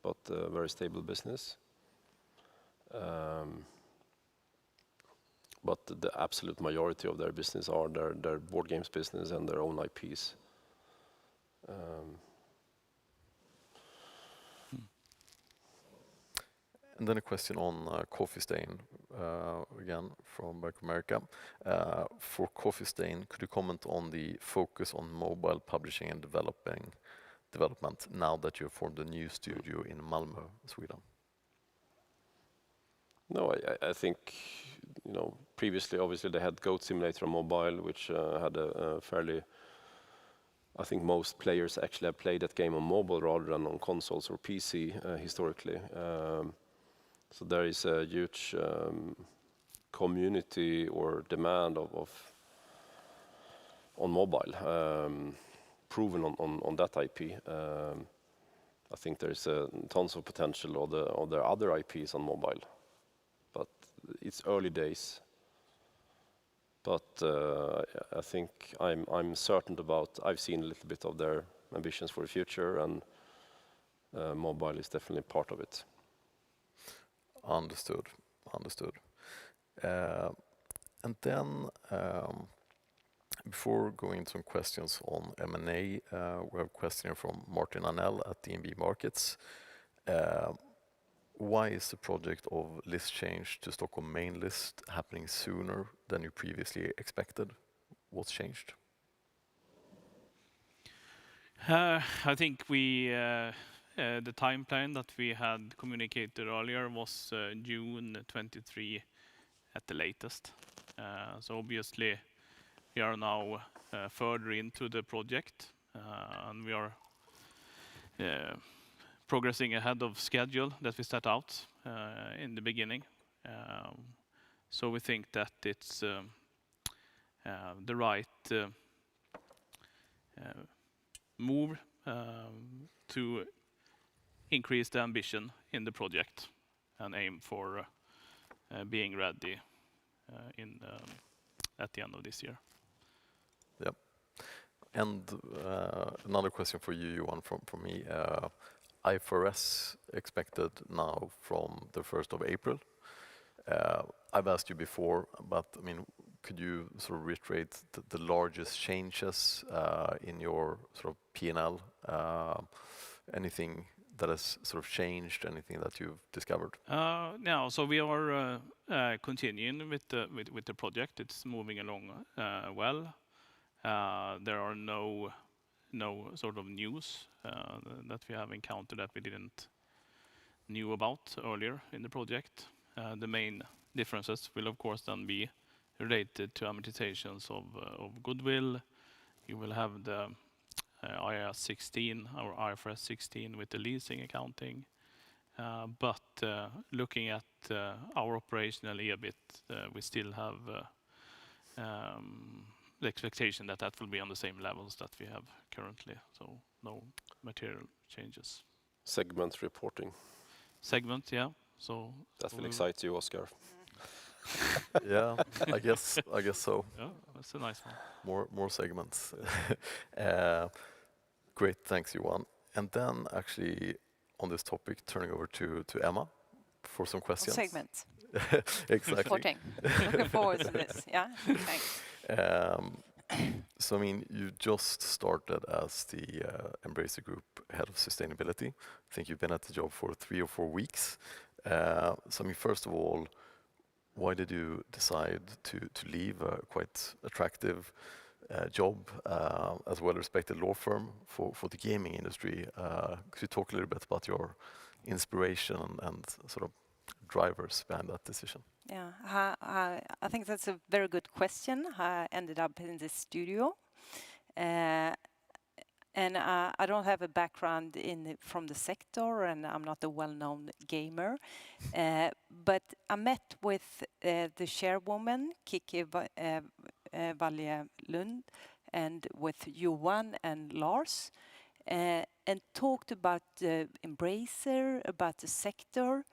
but a very stable business. But the absolute majority of their business are their board games business and their own IPs. And then a question on Coffee Stain, again from Bank of America. For Coffee Stain, could you comment on the focus on mobile publishing and development now that you have formed a new studio in Malmö, Sweden? No, I think previously obviously they had Goat Simulator on mobile, which had a fairly, I think most players actually have played that game on mobile rather than on consoles or PC historically. So there is a huge community or demand on mobile, proven on that IP. I think there is tons of potential of their other IPs on mobile, but it's early days. But I think I'm certain about. I've seen a little bit of their ambitions for the future, and mobile is definitely part of it. Understood. And then, before going into some questions on M&A, we have a question here from Martin Arnell at DNB Markets. Why is the project of list change to Stockholm main list happening sooner than you previously expected? What's changed? I think the time plan that we had communicated earlier was June 23 at the latest. So obviously we are now further into the project, and we are progressing ahead of schedule that we set out in the beginning. So we think that it's the right move to increase the ambition in the project and aim for being ready at the end of this year. Yep. And another question for you, Johan, from me. IFRS expected now from the 1st of April. I've asked you before, but I mean, could you sort of reiterate the largest changes in your sort of P&L? Anything that has sort of changed, anything that you've discovered? No, so we are continuing with the project. It's moving along well. There are no sort of news that we have encountered that we didn't knew about earlier in the project. The main differences will of course then be related to amortizations of goodwill. You will have the IFRS 16 with the leasing accounting. But looking at our operational EBIT, we still have the expectation that will be on the same levels that we have currently. So no material changes. Segment reporting. Segment, yeah. So that will excite you, Oscar. Yeah, I guess so. Yeah, that's a nice one. More segments. Great, thanks, Johan. And then actually on this topic, turning over to Emma for some questions. Segments. Exactly. Reporting. Looking forward to this. Yeah, thanks. So I mean, you just started as the Embracer Group head of sustainability. I think you've been at the job for 3 or 4 weeks. So I mean, first of all, why did you decide to leave a quite attractive job as a well-respected law firm for the gaming industry? Could you talk a little bit about your inspiration and sort of drivers behind that decision? Yeah, I think that's a very good question. I ended up in the studio. And I don't have a background from the sector, and I'm not a well-known gamer. But I met with the chairwoman, Kiki Valje-Lund, and with Johan and Lars, and talked about Embracer, about the sector.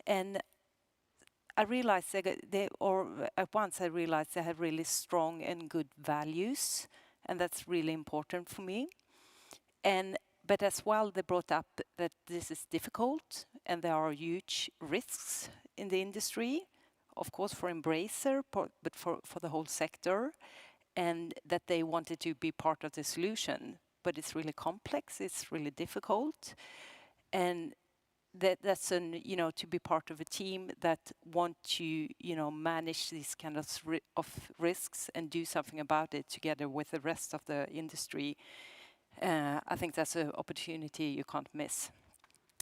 And I realized at once I realized they had really strong and good values, and that's really important for me. But as well, they brought up that this is difficult and there are huge risks in the industry, of course for Embracer, but for the whole sector, and that they wanted to be part of the solution. But it's really complex, it's really difficult, and that's to be part of a team that want to manage these kind of risks and do something about it together with the rest of the industry. I think that's an opportunity you can't miss.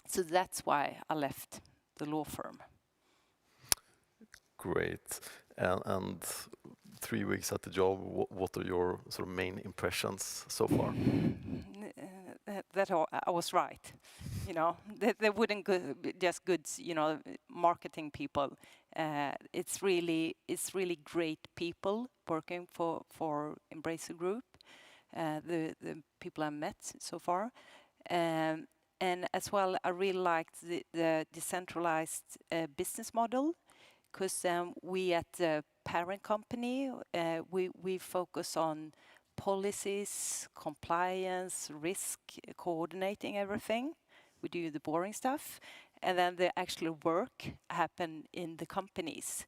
So that's why I left the law firm. Great. And 3 weeks at the job, what are your sort of main impressions so far? That I was right. They wouldn't just good, marketing people. It's really great people working for Embracer Group. The people I met so far, and as well, I really liked the decentralized business model, because we at parent company. We focus on policies, compliance, risk, coordinating everything. We do the boring stuff, and then the actual work happen in the companies.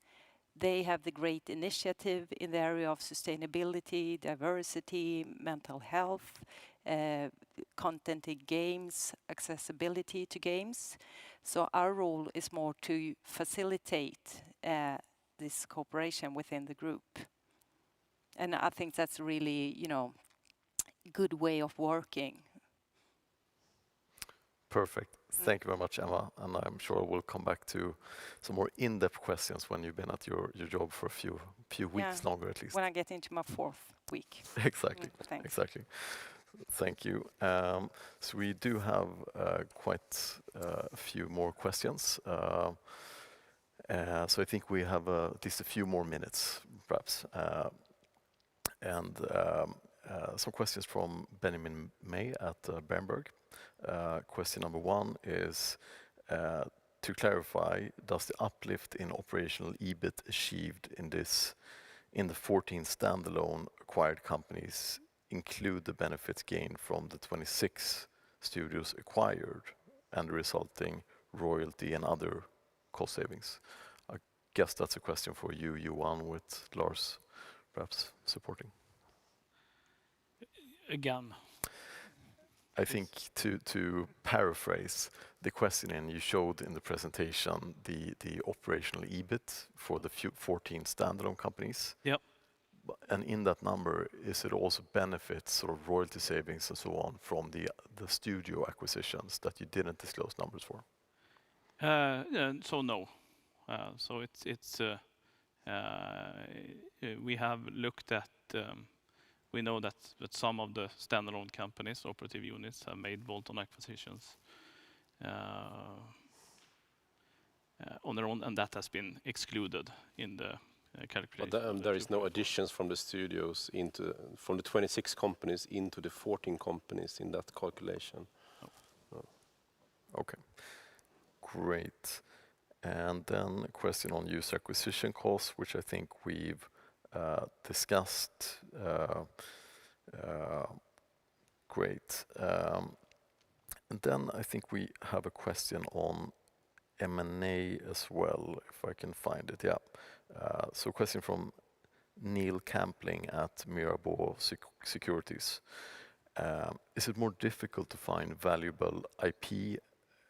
They have the great initiative in the area of sustainability, diversity, mental health, content in games, accessibility to games. So our role is more to facilitate this cooperation within the group. And I think that's really, good way of working. Perfect. Thank you very much, Emma. And I'm sure we'll come back to some more in-depth questions when you've been at your job for a few weeks longer at least. When I get into my 4th week. Exactly. Thanks. Exactly. Thank you. So we do have quite a few more questions. So I think we have at least a few more minutes, perhaps. And some questions from Benjamin May at Berenberg. Question number 1 is, to clarify, does the uplift in operational EBIT achieved in the 14 standalone acquired companies include the benefits gained from the 26 studios acquired and the resulting royalty and other cost savings? I guess that's a question for you, Johan, with Lars perhaps supporting. Again, I think to paraphrase the question, and you showed in the presentation the operational EBIT for the 14 standalone companies. Yep. And in that number, is it also benefits, sort of royalty savings and so on, from the studio acquisitions that you didn't disclose numbers for? So no. So it's we have looked at. We know that some of the standalone companies, operative units, have made bolt-on acquisitions on their own, and that has been excluded in the calculation. But there is no additions from the studios from the 26 companies into the 14 companies in that calculation. No. Okay, great. And then a question on user acquisition costs, which I think we've discussed. Great. And then I think we have a question on M&A as well, if I can find it. Yeah. So a question from Neil Campling at Mirabaud Securities. Is it more difficult to find valuable IP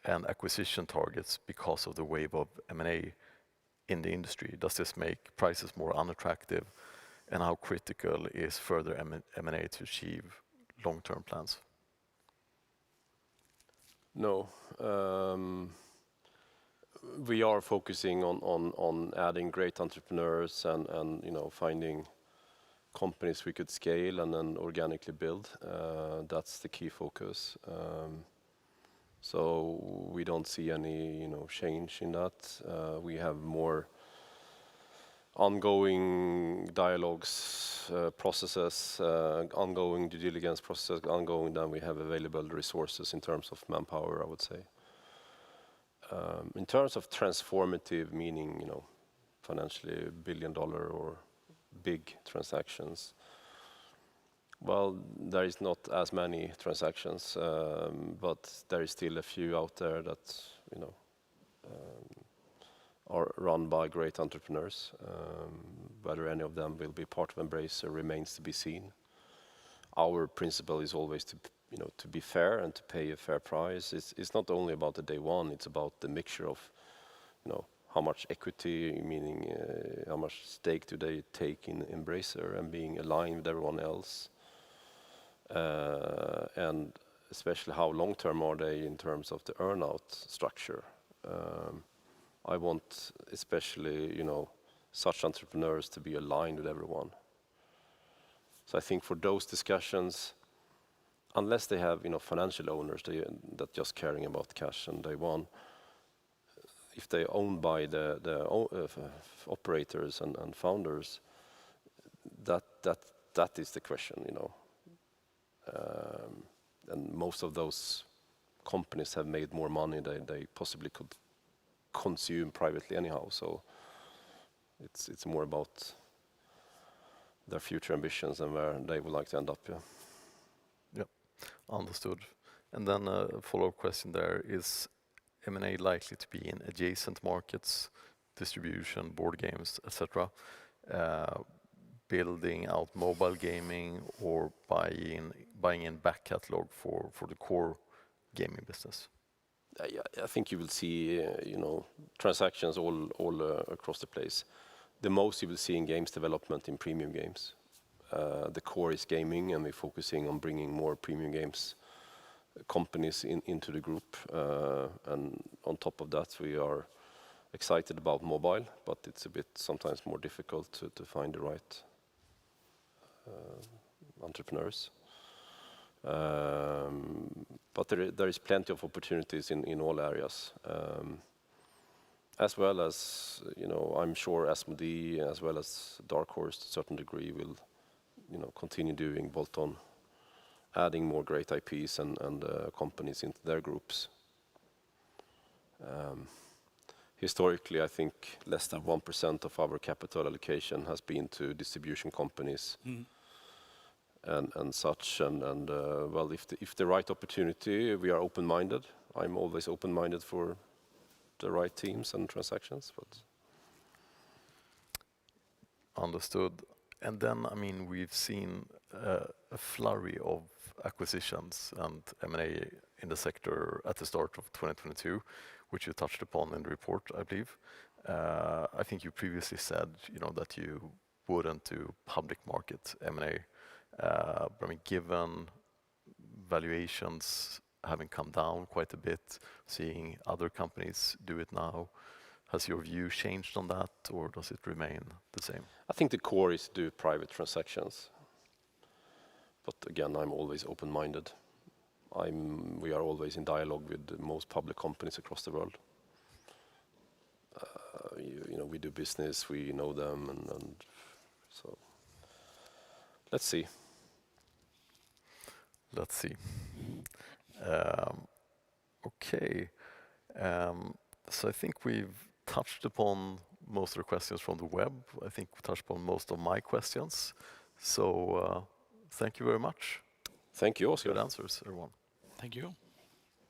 and acquisition targets because of the wave of M&A in the industry? Does this make prices more unattractive? And how critical is further M&A to achieve long-term plans? No. We are focusing on adding great entrepreneurs and finding companies we could scale and then organically build. That's the key focus. So we don't see any change in that. We have more ongoing dialogues, processes, ongoing due diligence process, ongoing than we have available resources in terms of manpower, I would say. In terms of transformative, meaning financially $1 billion or big transactions, well, there is not as many transactions, but there is still a few out there that are run by great entrepreneurs. Whether any of them will be part of Embracer remains to be seen. Our principle is always to be fair and to pay a fair price. It's not only about the day one, it's about the mixture of how much equity, meaning how much stake do they take in Embracer and being aligned with everyone else. And especially how long-term are they in terms of the earn-out structure. I want especially, such entrepreneurs to be aligned with everyone. So I think for those discussions, unless they have, financial owners that just caring about cash and day one, if they owned by the operators and founders, that is the question, and most of those companies have made more money than they possibly could consume privately anyhow. So it's more about their future ambitions and where they would like to end up. Yeah. Yeah, understood. And then a follow-up question there, is M&A likely to be in adjacent markets, distribution, board games, etc., building out mobile gaming or buying in back catalog for the core gaming business? I think you will see, transactions all across the place. The most you will see in games development in premium games. The core is gaming, and we're focusing on bringing more premium games companies into the group. And on top of that, we are excited about mobile, but it's a bit sometimes more difficult to find the right entrepreneurs. But there is plenty of opportunities in all areas. As well as, I'm sure Asmodee as well as Dark Horse to a certain degree will, continue doing bolt-on, adding more great IPs and companies into their groups. Historically, I think less than 1% of our capital allocation has been to distribution companies. And such, well, if the right opportunity, we are open-minded. I'm always open-minded for the right teams and transactions. But Understood. And then, we've seen a flurry of acquisitions and M&A in the sector at the start of 2022, which you touched upon in the report, I believe. I think you previously said, that you wouldn't do public market M&A. But given valuations having come down quite a bit, seeing other companies do it now, has your view changed on that, or does it remain the same? I think the core is to do private transactions. But again, I'm always open-minded. We are always in dialogue with the most public companies across the world. We do business, we know them, and so let's see. Let's see. Okay. So I think we've touched upon most of the questions from the web. I think we touched upon most of my questions. So thank you very much. Thank you, Oscar. Good answers, everyone. Thank you.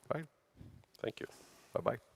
Bye. Thank you. Bye-bye.